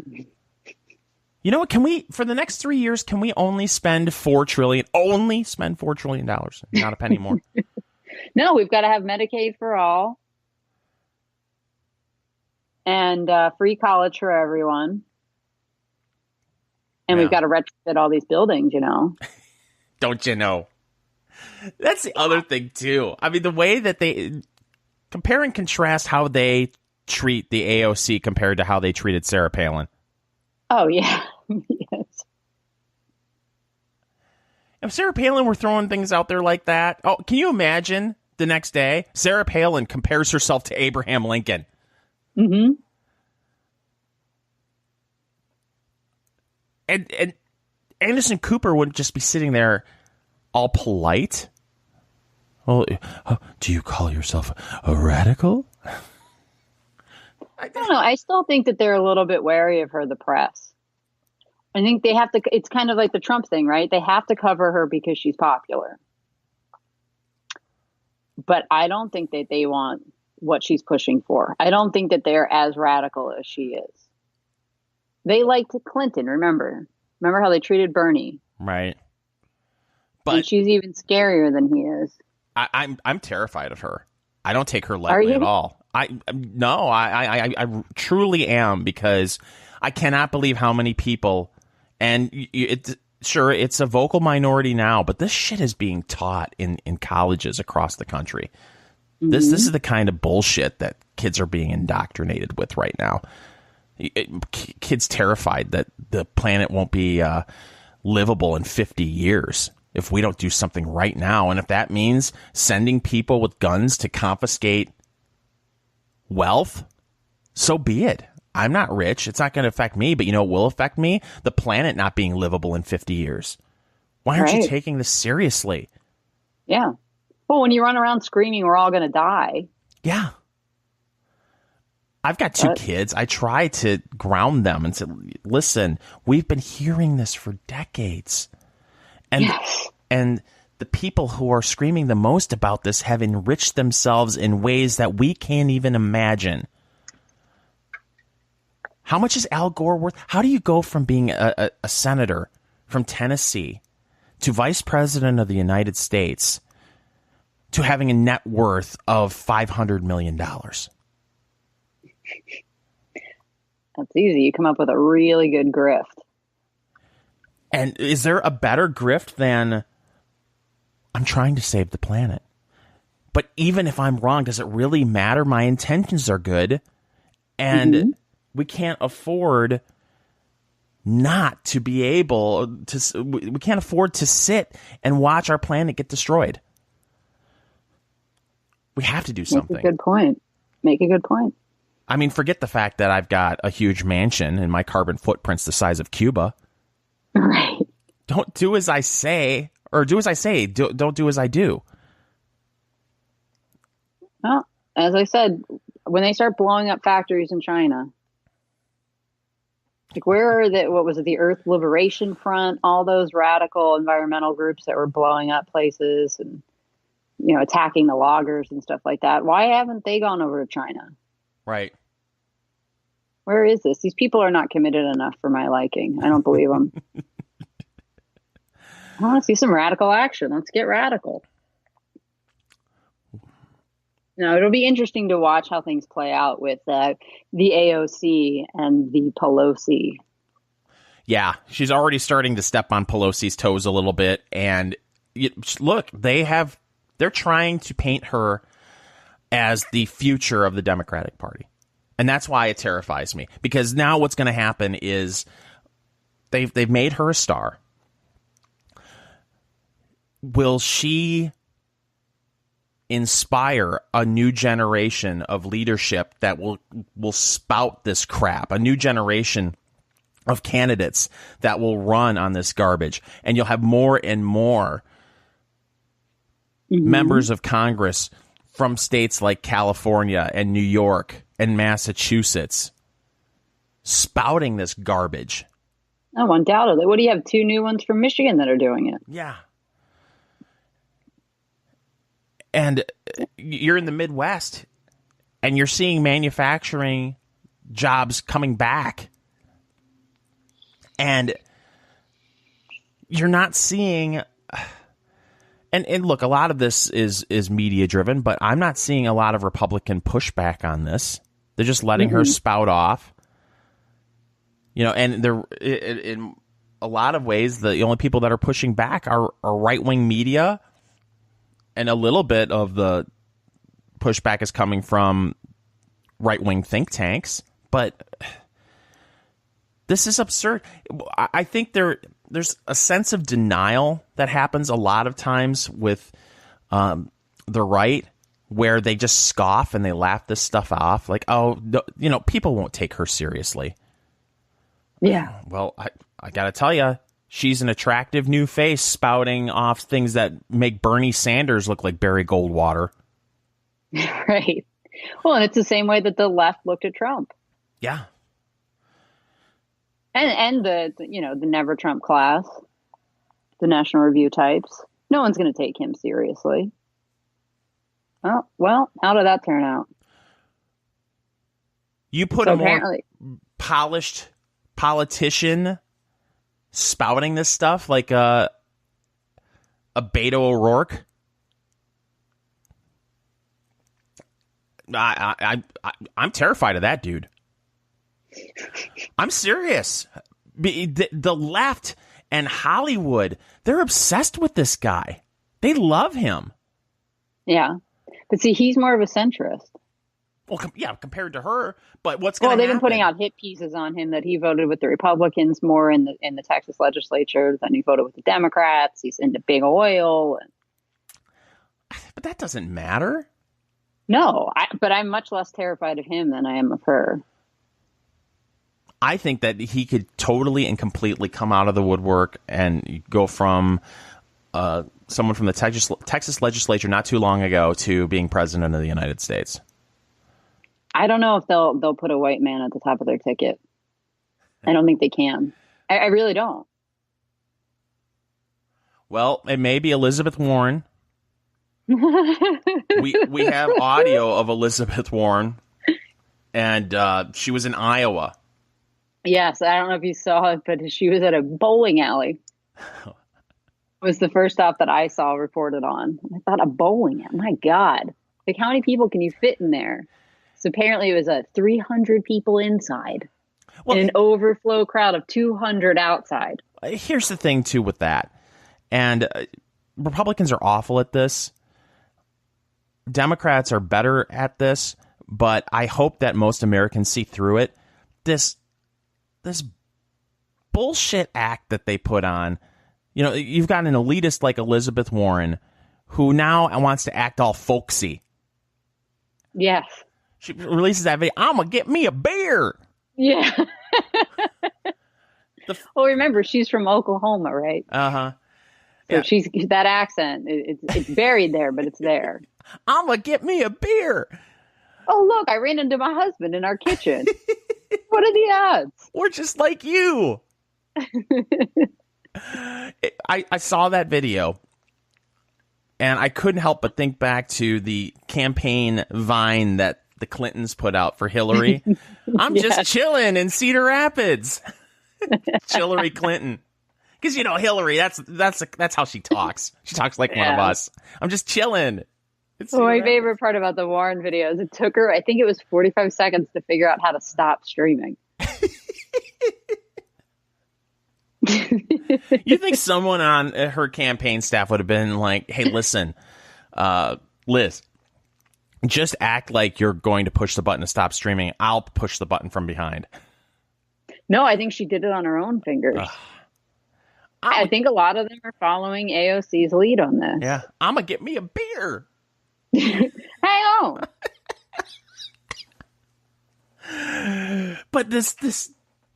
You know what? Can we, for the next 3 years, can we only spend $4 trillion? Only spend $4 trillion, not a penny more. No, we've got to have Medicaid for all. And free college for everyone. And we've got to retrofit all these buildings, you know. Don't you know? That's the other thing, too. I mean, the way that they compare and contrast how they treat the AOC compared to how they treated Sarah Palin. Oh, yeah. Yes. If Sarah Palin were throwing things out there like that, oh, can you imagine the next day? Sarah Palin compares herself to Abraham Lincoln. Mm-hmm. And Anderson Cooper wouldn't just be sitting there all polite. Well, do you call yourself a radical? I don't know. I still think that they're a little bit wary of her, the press. I think they have to, it's kind of like the Trump thing, right? They have to cover her because she's popular. But I don't think that they want what she's pushing for. I don't think that they're as radical as she is. They liked Clinton, remember? Remember how they treated Bernie? Right. But and she's even scarier than he is. I'm terrified of her. I don't take her lightly at all. I truly am, because I cannot believe how many people, and it's a vocal minority now, but this shit is being taught in colleges across the country. Mm-hmm. This is the kind of bullshit that kids are being indoctrinated with right now. Kids terrified that the planet won't be livable in 50 years if we don't do something right now. And if that means sending people with guns to confiscate wealth, so be it. I'm not rich. It's not going to affect me. But you know what will affect me? The planet not being livable in 50 years. Why aren't you taking this seriously? Yeah. Well, when you run around screaming, we're all going to die. Yeah. I've got two kids. I try to ground them and say, listen, we've been hearing this for decades. And the people who are screaming the most about this have enriched themselves in ways that we can't even imagine. How much is Al Gore worth? How do you go from being a senator from Tennessee to vice president of the United States to having a net worth of $500 million? That's easy. You come up with a really good grift. And is there a better grift than, I'm trying to save the planet? But even if I'm wrong, does it really matter? My intentions are good. And we can't afford not to be able to, we can't afford to sit and watch our planet get destroyed. We have to do something. Make a good point. I mean, forget the fact that I've got a huge mansion and my carbon footprint's the size of Cuba. Right. Don't do as I say, or do as I say. Don't do as I do. Well, as I said, when they start blowing up factories in China, like where are what was it, the Earth Liberation Front, all those radical environmental groups that were blowing up places and, attacking the loggers and stuff like that. Why haven't they gone over to China? Right. Where is this? These people are not committed enough for my liking. I don't believe them. I want to see some radical action. Let's get radical. It'll be interesting to watch how things play out with the AOC and the Pelosi. Yeah, she's already starting to step on Pelosi's toes a little bit. And look, they're trying to paint her as the future of the Democratic Party. And that's why it terrifies me. Because now what's going to happen is they've made her a star. Will she inspire a new generation of leadership that will spout this crap, a new generation of candidates that will run on this garbage, and you'll have more and more members of Congress from states like California and New York and Massachusetts spouting this garbage. Oh, undoubtedly. What do you have? 2 new ones from Michigan that are doing it? Yeah. And you're in the Midwest, and you're seeing manufacturing jobs coming back. And you're not seeing... And look, a lot of this is media-driven, but I'm not seeing a lot of Republican pushback on this. They're just letting her spout off. And they're in a lot of ways, the only people that are pushing back are right-wing media. And a little bit of the pushback is coming from right-wing think tanks, but this is absurd. I think there's a sense of denial that happens a lot of times with the right, where they just scoff and they laugh this stuff off, like, oh, people won't take her seriously. Yeah. Well, I got to tell you. She's an attractive new face spouting off things that make Bernie Sanders look like Barry Goldwater. Right. Well, and it's the same way that the left looked at Trump. Yeah. And the Never Trump class, the National Review types. No one's going to take him seriously. Oh, well, how did that turn out? You put a more polished politician spouting this stuff like a Beto O'Rourke. I'm terrified of that dude. I'm serious. The left and Hollywood, they're obsessed with this guy. They love him. Yeah. But see, he's more of a centrist. Well, compared to her, but what's going to happen? Well, they've been putting out hit pieces on him that he voted with the Republicans more in the Texas legislature than he voted with the Democrats. He's into big oil. But that doesn't matter. No, but I'm much less terrified of him than I am of her. I think that he could totally and completely come out of the woodwork and go from someone from the Texas legislature not too long ago to being president of the United States. I don't know if they'll put a white man at the top of their ticket. I don't think they can. I really don't. Well, it may be Elizabeth Warren. we have audio of Elizabeth Warren, and she was in Iowa. Yes, I don't know if you saw it, but she was at a bowling alley. It was the first stop that I saw reported on. I thought, a bowling alley? My God. Like, how many people can you fit in there? So apparently it was 300 people inside and an overflow crowd of 200 outside. Here's the thing, too, with that. And Republicans are awful at this. Democrats are better at this. But I hope that most Americans see through it. This bullshit act that they put on. You've got an elitist like Elizabeth Warren who now wants to act all folksy. Yes. She releases that video. I'm gonna get me a beer. Yeah. Well, remember, she's from Oklahoma, right? Uh-huh. So Yeah. she's that accent. It's buried there, but it's there. I'm gonna get me a beer. Oh, look, I ran into my husband in our kitchen. What are the odds? We're just like you. I saw that video, and I couldn't help but think back to the campaign Vine that the Clintons put out for Hillary. I'm just chilling in Cedar Rapids. Hillary Clinton. Because, you know, Hillary, that's how she talks. She talks like one of us. I'm just chilling. Well, my favorite part about the Warren videos, it took her, I think it was 45 seconds to figure out how to stop streaming. You think someone on her campaign staff would have been like, hey, listen, Liz, just act like you're going to push the button to stop streaming. I'll push the button from behind. No, I think she did it on her own fingers. I think a lot of them are following AOC's lead on this. Yeah. I'm going to get me a beer. Hang on. But this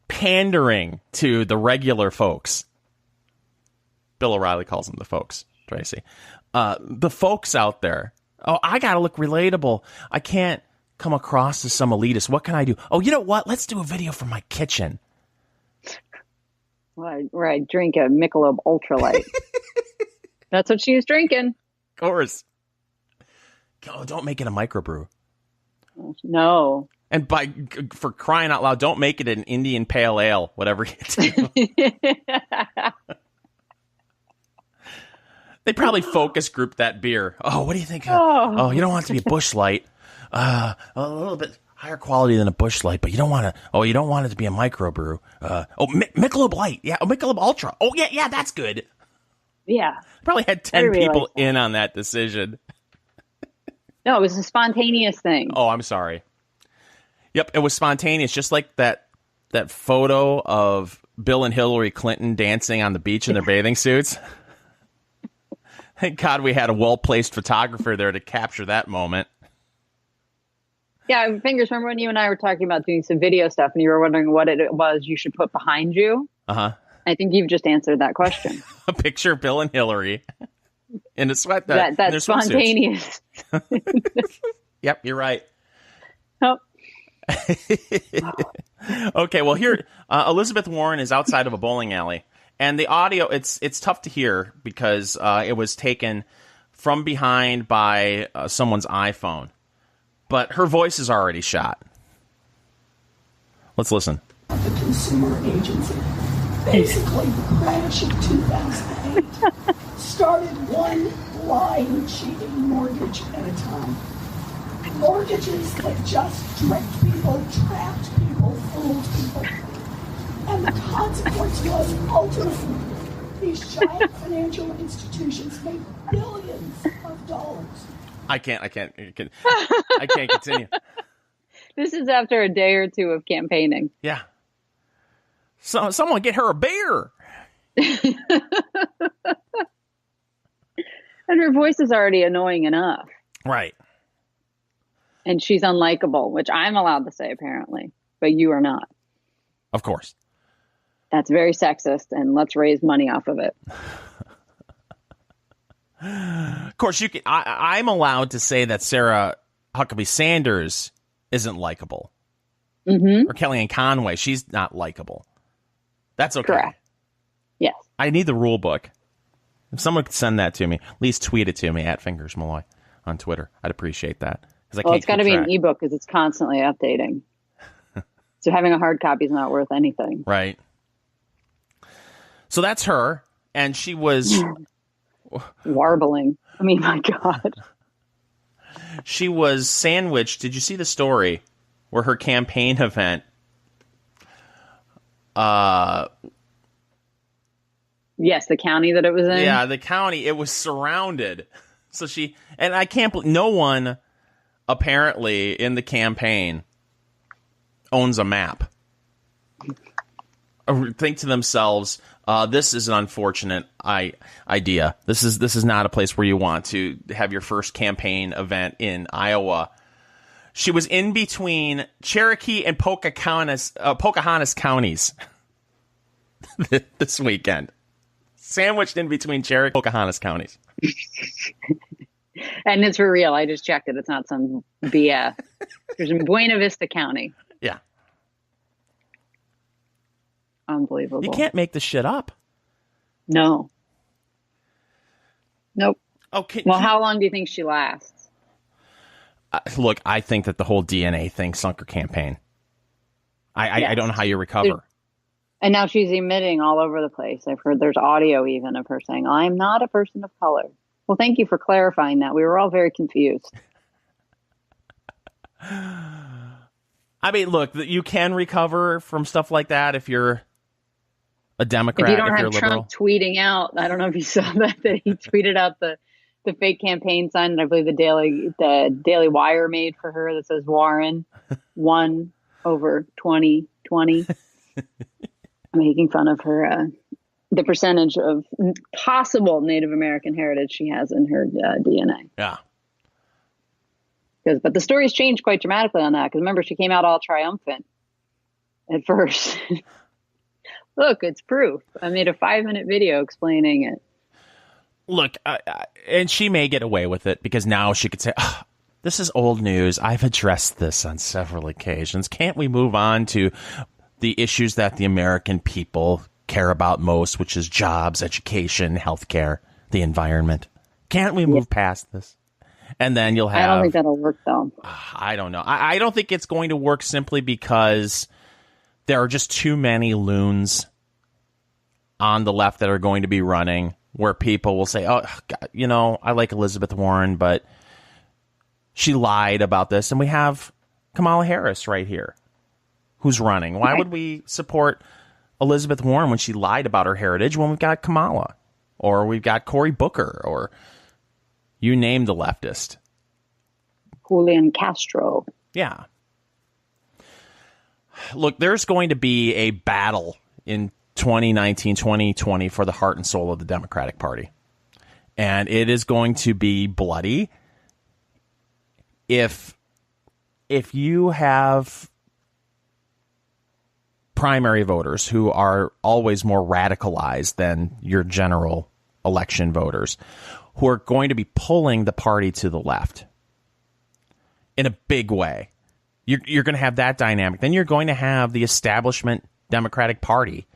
pandering to the regular folks, Bill O'Reilly calls them the folks, Tracy, the folks out there. Oh, I got to look relatable. I can't come across as some elitist. What can I do? Oh, you know what? Let's do a video from my kitchen. Where I drink a Michelob Ultralight. That's what she was drinking. Of course. Oh, don't make it a microbrew. No. And for crying out loud, don't make it an Indian Pale Ale, whatever you do. They probably focus group that beer. Oh, what do you think? Oh, you don't want it to be a Busch Light. A little bit higher quality than a Busch Light, but you don't want to. Oh, you don't want it to be a microbrew. Michelob Light. Yeah, Michelob Ultra. Oh, yeah, that's good. Yeah. Probably had 10 people in on that decision. No, it was a spontaneous thing. Oh, I'm sorry. Yep, it was spontaneous, just like that photo of Bill and Hillary Clinton dancing on the beach in their bathing suits. Thank God we had a well-placed photographer there to capture that moment. Yeah, Fingers, remember when you and I were talking about doing some video stuff and you were wondering what it was you should put behind you? Uh-huh. I think you've just answered that question. A picture of Bill and Hillary in a sweat. That's spontaneous. Yep, you're right. Oh. Okay, well here, Elizabeth Warren is outside of a bowling alley, and the audio it's tough to hear because it was taken from behind by someone's iPhone, but her voice is already shot. Let's listen. The consumer agency basically crashed in 2008, started one lying, cheating mortgage at a time. Mortgages that just tricked people, trapped people, fooled people. And the consequence was ultimately these giant financial institutions made billions of dollars. I can't continue. This is after a day or two of campaigning. Yeah. So someone get her a beer. And her voice is already annoying enough. Right. And she's unlikable, which I'm allowed to say apparently, but you are not. Of course. That's very sexist, and let's raise money off of it. Of course, you can. I'm allowed to say that Sarah Huckabee Sanders isn't likable, or Kellyanne Conway. She's not likable. That's okay. Correct. Yes. I need the rule book. If someone could send that to me, at least tweet it to me at Fingers Malloy on Twitter. I'd appreciate that. Well, it's got to be an ebook because it's constantly updating. So having a hard copy is not worth anything. Right. So that's her, and she was warbling. I mean, my God. She was sandwiched. Did you see the story where her campaign event? Yes, the county that it was in. Yeah, the county. It was surrounded. So I can't believe no one apparently in the campaign owns a map. Or think to themselves, this is an unfortunate idea. This is not a place where you want to have your first campaign event in Iowa. She was in between Cherokee and Pocahontas counties this weekend. Sandwiched in between Cherokee and Pocahontas counties. And it's for real. I just checked it. It's not some BS. There's in Buena Vista County. Yeah. Unbelievable. You can't make this shit up. No. Nope. Oh, how long do you think she lasts? Look, I think that the whole DNA thing sunk her campaign. I don't know how you recover. And now she's emitting all over the place. I've heard there's audio even of her saying, I'm not a person of color. Well, thank you for clarifying that. We were all very confused. I mean, look, you can recover from stuff like that if you're a Democrat. If you don't have liberal. Trump tweeting out, I don't know if you saw that he tweeted out the fake campaign sign that I believe the Daily Wire made for her that says Warren won over 2020. Making fun of her, the percentage of possible Native American heritage she has in her DNA. Yeah. But the story's changed quite dramatically on that. Because remember, she came out all triumphant at first. Look, it's proof. I made a 5-minute video explaining it. Look, and she may get away with it because now she could say, oh, this is old news. I've addressed this on several occasions. Can't we move on to the issues that the American people care about most, which is jobs, education, healthcare, the environment? Can't we move past this? And then you'll have... I don't think that'll work, though. I don't know. I don't think it's going to work simply because there are just too many loons on the left that are going to be running where people will say, oh, God, I like Elizabeth Warren, but she lied about this. And we have Kamala Harris right here who's running. Why would we support Elizabeth Warren when she lied about her heritage when we've got Kamala or we've got Cory Booker or you name the leftist? Julian Castro. Yeah. Look, there's going to be a battle in 2019, 2020 for the heart and soul of the Democratic Party. And it is going to be bloody. If you have primary voters who are always more radicalized than your general election voters, who are going to be pulling the party to the left in a big way, you're going to have that dynamic. Then you're going to have the establishment Democratic Party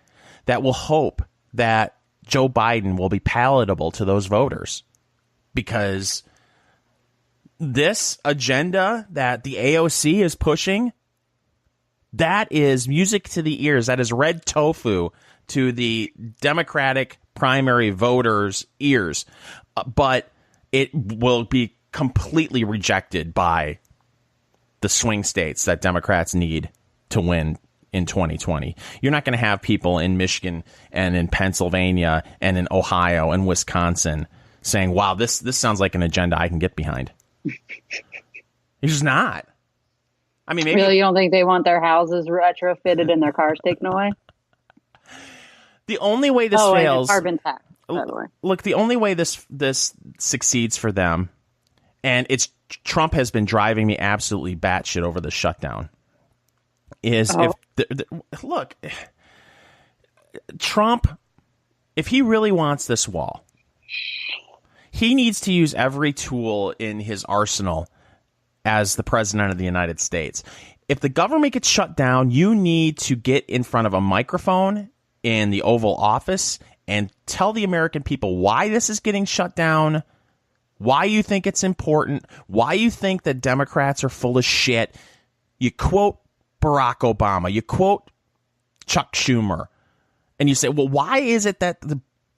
that will hope that Joe Biden will be palatable to those voters, because this agenda that the AOC is pushing, that is music to the ears. That is red tofu to the Democratic primary voters' ears. But it will be completely rejected by the swing states that Democrats need to win in 2020. You're not going to have people in Michigan and in Pennsylvania and in Ohio and Wisconsin saying, wow, this sounds like an agenda I can get behind. It's just not. I mean, maybe really, you don't think they want their houses retrofitted and their cars taken away? The only way this fails, and carbon tax, by the way. Look, the only way this succeeds for them, and it's Trump has been driving me absolutely batshit over the shutdown, is look, Trump, if he really wants this wall, he needs to use every tool in his arsenal as the president of the United States. If the government gets shut down, you need to get in front of a microphone in the Oval Office and tell the American people why this is getting shut down, why you think it's important, why you think that Democrats are full of shit. You quote Barack Obama, you quote Chuck Schumer, and you say, well, why is it that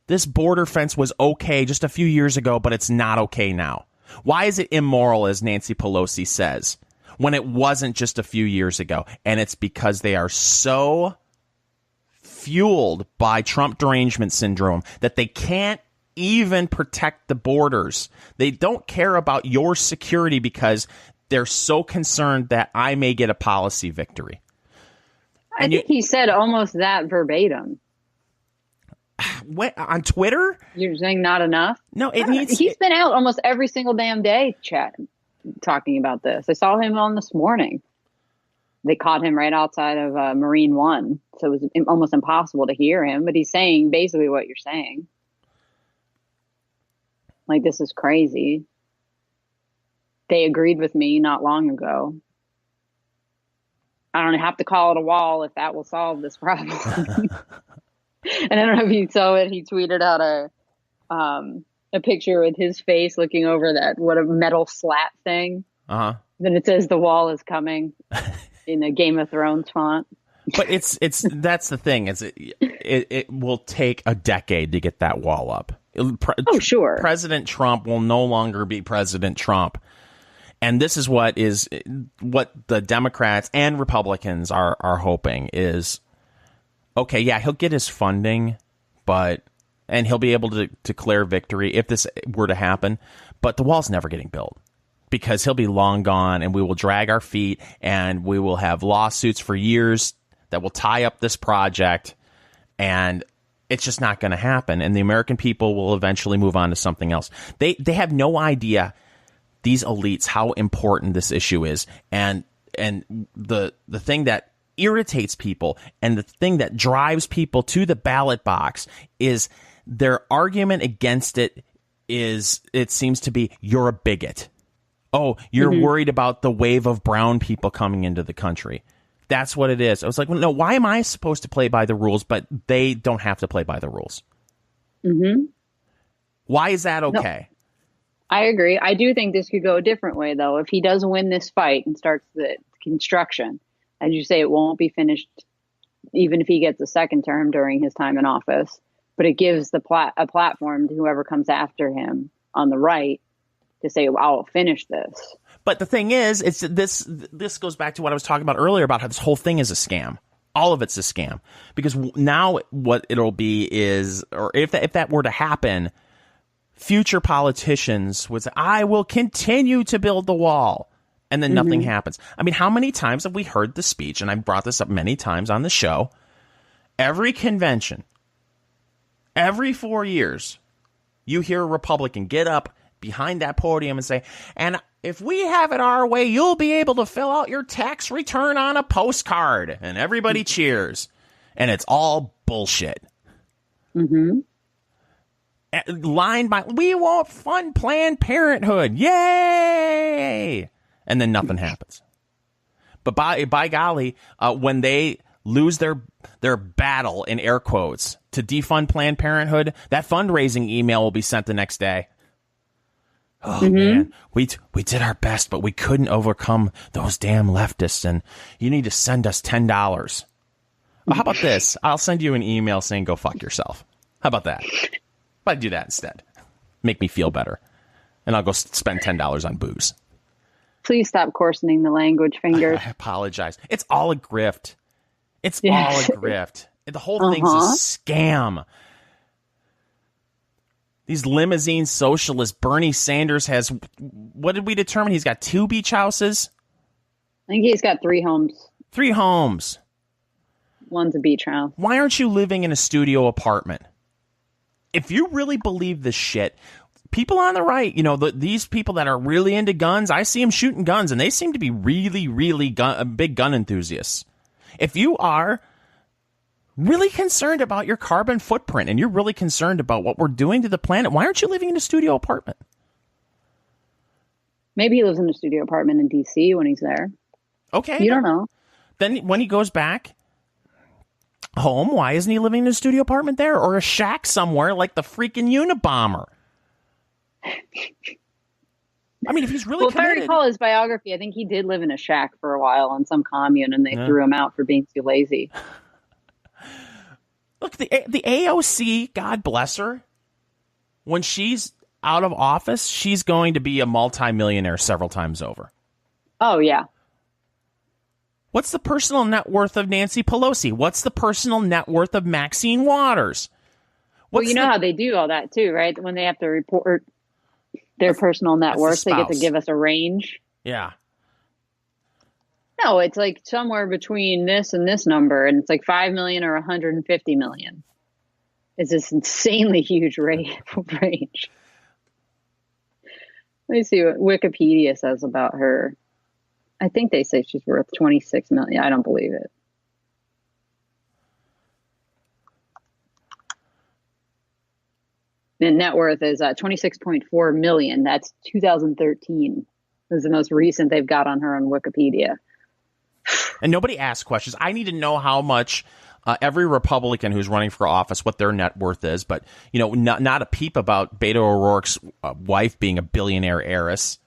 this border fence was okay just a few years ago, but it's not okay now? Why is it immoral, as Nancy Pelosi says, when it wasn't just a few years ago? And it's because they are so fueled by Trump derangement syndrome that they can't even protect the borders. They don't care about your security because they're so concerned that I may get a policy victory. I think he said almost that verbatim. What, on Twitter? You're saying not enough? No, it needs. He's been out almost every single damn day chatting. talking about this. I saw him on this morning. They caught him right outside of Marine One, so it was almost impossible to hear him. But he's saying basically what you're saying. Like, this is crazy. They agreed with me not long ago. I don't have to call it a wall if that will solve this problem. And I don't know if you saw it. He tweeted out a picture with his face looking over that a metal slat thing. Then it says the wall is coming in a Game of Thrones font. But that's the thing. It will take a decade to get that wall up. Sure. President Trump will no longer be President Trump. And this is what the Democrats and Republicans are hoping is, okay, yeah, he'll get his funding, and he'll be able to declare victory if this were to happen. But the wall's never getting built because he'll be long gone, and we will drag our feet, and we will have lawsuits for years that will tie up this project, and it's just not going to happen. And the American people will eventually move on to something else. They have no idea, these elites, how important this issue is. And the thing that irritates people and the thing that drives people to the ballot box is their argument against it seems to be, you're a bigot. Oh, you're worried about the wave of brown people coming into the country. That's what it is. I was like, well, no, why am I supposed to play by the rules, but they don't have to play by the rules? Why is that okay? No, I agree. I do think this could go a different way, though. If he does win this fight and starts the construction, as you say, it won't be finished even if he gets a second term during his time in office. But it gives a platform to whoever comes after him on the right to say, well, I'll finish this. But the thing is, this goes back to what I was talking about earlier about how this whole thing is a scam. All of it's a scam. Because now what it'll be is, or if that were to happen, future politicians would say, I will continue to build the wall. And then nothing happens. I mean, how many times have we heard the speech? And I've brought this up many times on the show. Every convention, every 4 years, you hear a Republican get up behind that podium and say, and if we have it our way, you'll be able to fill out your tax return on a postcard. And everybody cheers. And it's all bullshit. Line by, we won't fund Planned Parenthood. Yay! And then nothing happens. But by golly, when they lose their battle, in air quotes, to defund Planned Parenthood, that fundraising email will be sent the next day. Oh, man, we did our best, but we couldn't overcome those damn leftists, and you need to send us $10. Well, how about this? I'll send you an email saying go fuck yourself. How about that? If I do that instead, make me feel better, and I'll go spend $10 on booze. Please stop coarsening the language, Fingers. I apologize. It's all a grift. It's all a grift. The whole thing's a scam. These limousine socialists, Bernie Sanders has, what did we determine? He's got 2 beach houses? I think he's got 3 homes. 3 homes. One's a beach house. Why aren't you living in a studio apartment? If you really believe this shit, people on the right, these people that are really into guns, I see them shooting guns, and they seem to be really, really big gun enthusiasts. If you are really concerned about your carbon footprint and you're really concerned about what we're doing to the planet, why aren't you living in a studio apartment? Maybe he lives in a studio apartment in D.C. when he's there. Okay. You don't know. Then when he goes back home, why isn't he living in a studio apartment there or a shack somewhere like the freaking Unabomber? I mean, if he's really committed. If I recall his biography, I think he did live in a shack for a while on some commune, and they threw him out for being too lazy. Look, the AOC, God bless her, when she's out of office, she's going to be a multimillionaire several times over. Oh, yeah. What's the personal net worth of Nancy Pelosi? What's the personal net worth of Maxine Waters? Well, you know how they do all that, too, right? When they have to report their personal net worth, they get to give us a range. Yeah. No, it's like somewhere between this and this number, and it's like 5 million or 150 million. It's this insanely huge range. Let me see what Wikipedia says about her. I think they say she's worth 26 million. I don't believe it. The net worth is 26.4 million. That's 2013. This is the most recent they've got on her on Wikipedia. And nobody asks questions. I need to know how much every Republican who's running for office, what their net worth is. But, not a peep about Beto O'Rourke's wife being a billionaire heiress.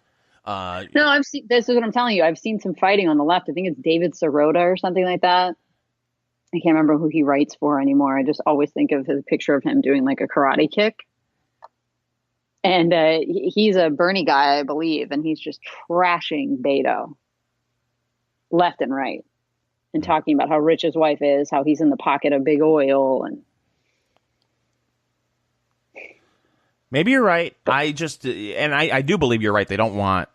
No, I've seen. This is what I'm telling you. I've seen some fighting on the left. I think it's David Sirota or something like that. I can't remember who he writes for anymore. I just always think of his picture of him doing like a karate kick. And he's a Bernie guy, I believe, and he's just trashing Beto left and right and talking about how rich his wife is, how he's in the pocket of big oil. And maybe you're right. I do believe you're right. They don't want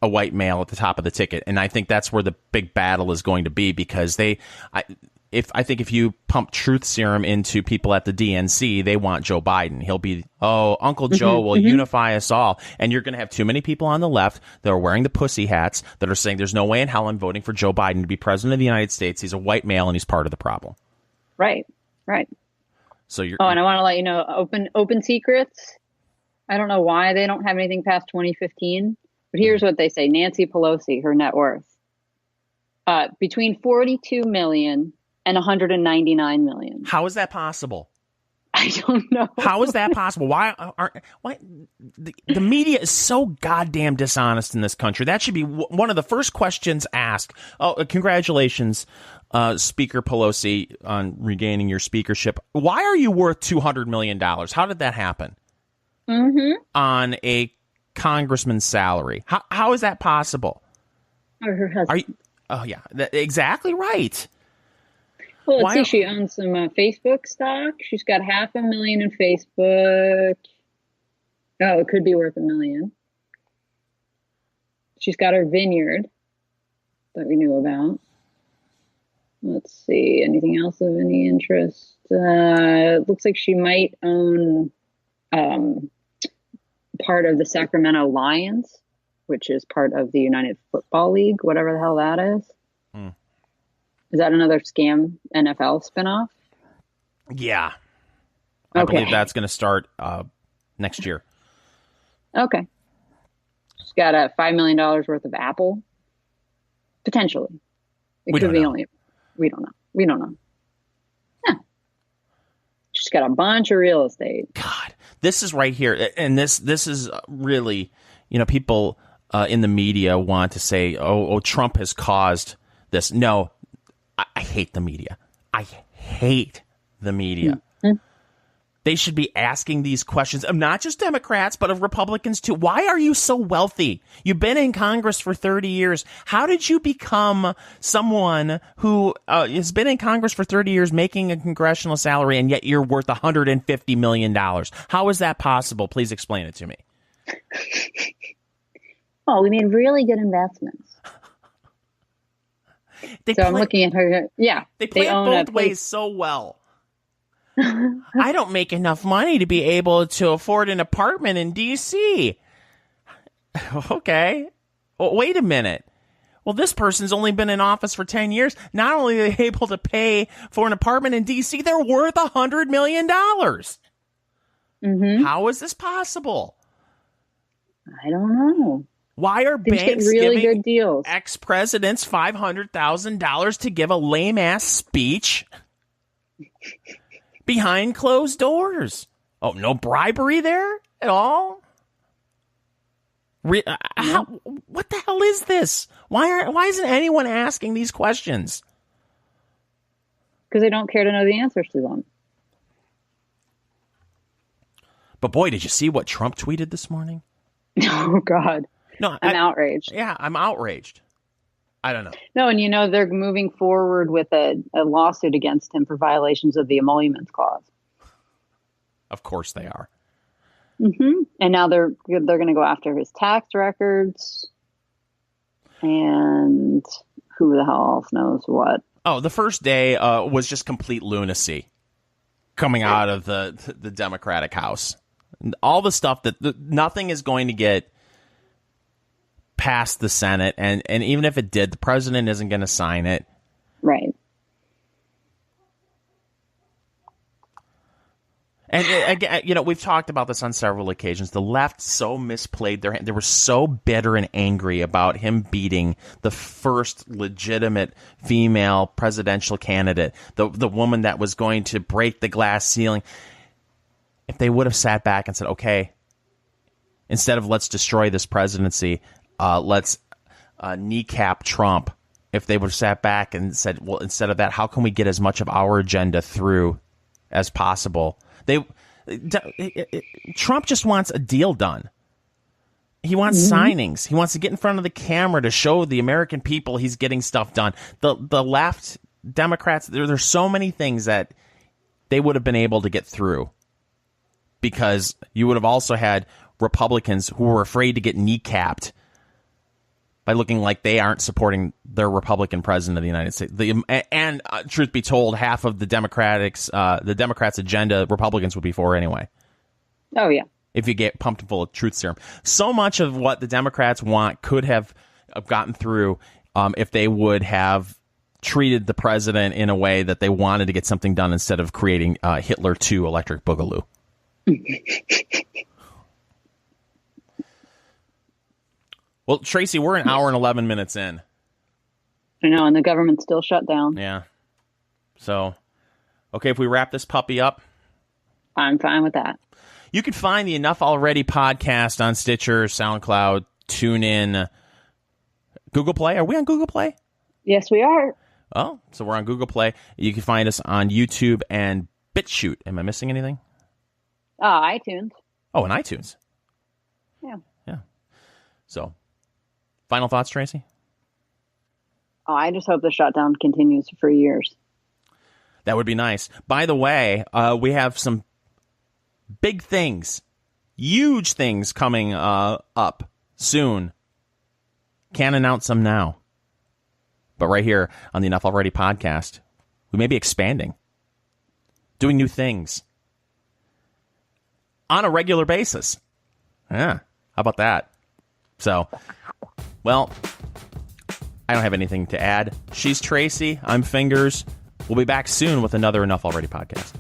a white male at the top of the ticket. And I think that's where the big battle is going to be, because I think if you pump truth serum into people at the DNC, they want Joe Biden. He'll be, Uncle Joe will unify us all. And you're going to have too many people on the left that are wearing the pussy hats that are saying there's no way in hell I'm voting for Joe Biden to be president of the United States. He's a white male and he's part of the problem. Right. So you're. Oh, and I want to let you know, open secrets. I don't know why they don't have anything past 2015, but here's what they say. Nancy Pelosi, her net worth, between 42 million and 199 million. How is that possible? I don't know. How is that possible? Why the media is so goddamn dishonest in this country? That should be one of the first questions asked. Oh, congratulations, Speaker Pelosi, on regaining your speakership. Why are you worth $200 million? How did that happen? On a congressman's salary. How is that possible? Or her husband. Exactly right. Well, let's see. She owns some Facebook stock. She's got $500,000 in Facebook. Oh, it could be worth $1 million. She's got her vineyard that we knew about. Let's see. Anything else of any interest? It looks like she might own part of the Sacramento Lions, which is part of the United Football League, whatever the hell that is. Is that another scam NFL spinoff? Yeah. I believe that's going to start next year. Okay. She's got a $5 million worth of Apple. Potentially. We don't know. We don't know. Yeah. She's got a bunch of real estate. God, this is right here. And this is really, people in the media want to say, Trump has caused this. No, I hate the media. I hate the media. They should be asking these questions of not just Democrats, but of Republicans too. Why are you so wealthy? You've been in Congress for 30 years. How did you become someone who has been in Congress for 30 years making a congressional salary, and yet you're worth $150 million? How is that possible? Please explain it to me. Oh, we made really good investments. I'm looking at her. Yeah. They play it both ways so well. I don't make enough money to be able to afford an apartment in D.C. Okay. Well, wait a minute. Well, this person's only been in office for 10 years. Not only are they able to pay for an apartment in D.C., they're worth $100 million. How is this possible? I don't know. Why are banks really giving good deals? Ex-presidents $500,000 to give a lame-ass speech behind closed doors? Oh, no bribery there at all? What the hell is this? Why isn't anyone asking these questions? Because they don't care to know the answers to them. But boy, did you see what Trump tweeted this morning? Oh, God. No, I'm outraged. Yeah, I'm outraged. I don't know. No, and they're moving forward with a lawsuit against him for violations of the emoluments clause. Of course they are. And now they're going to go after his tax records and who the hell else knows what. Oh, the first day was just complete lunacy coming out of the Democratic House. All the stuff that nothing is going to get pass the Senate, and even if it did, the president isn't going to sign it. Right. And again, we've talked about this on several occasions. The left so misplayed their hand. They were so bitter and angry about him beating the first legitimate female presidential candidate, the woman that was going to break the glass ceiling. If they would have sat back and said, okay, instead of let's destroy this presidency, let's kneecap Trump. If they would have sat back and said, well, instead of that, how can we get as much of our agenda through as possible? Trump just wants a deal done. He wants signings. He wants to get in front of the camera to show the American people he's getting stuff done. The left Democrats, there's so many things that they would have been able to get through, because you would have also had Republicans who were afraid to get kneecapped by looking like they aren't supporting their Republican president of the United States. And truth be told, half of the Democrats' agenda, Republicans would be for anyway. Oh, yeah. If you get pumped full of truth serum. So much of what the Democrats want could have gotten through if they would have treated the president in a way that they wanted to get something done instead of creating Hitler 2 Electric Boogaloo. Well, Tracy, we're an hour and 11 minutes in. I know, and the government's still shut down. Yeah. So, okay, if we wrap this puppy up. I'm fine with that. You can find the Enough Already podcast on Stitcher, SoundCloud, TuneIn, Google Play. Are we on Google Play? Yes, we are. Oh, so we're on Google Play. You can find us on YouTube and BitChute. Am I missing anything? iTunes. Oh, and iTunes. Yeah. Yeah. So, final thoughts, Tracy? Oh, I just hope the shutdown continues for years. That would be nice. By the way, we have some big things, huge things coming up soon. Can't announce them now. But right here on the Enough Already podcast, we may be expanding, doing new things on a regular basis. Yeah, how about that? So, well, I don't have anything to add. She's Tracy. I'm Fingers. We'll be back soon with another Enough Already podcast.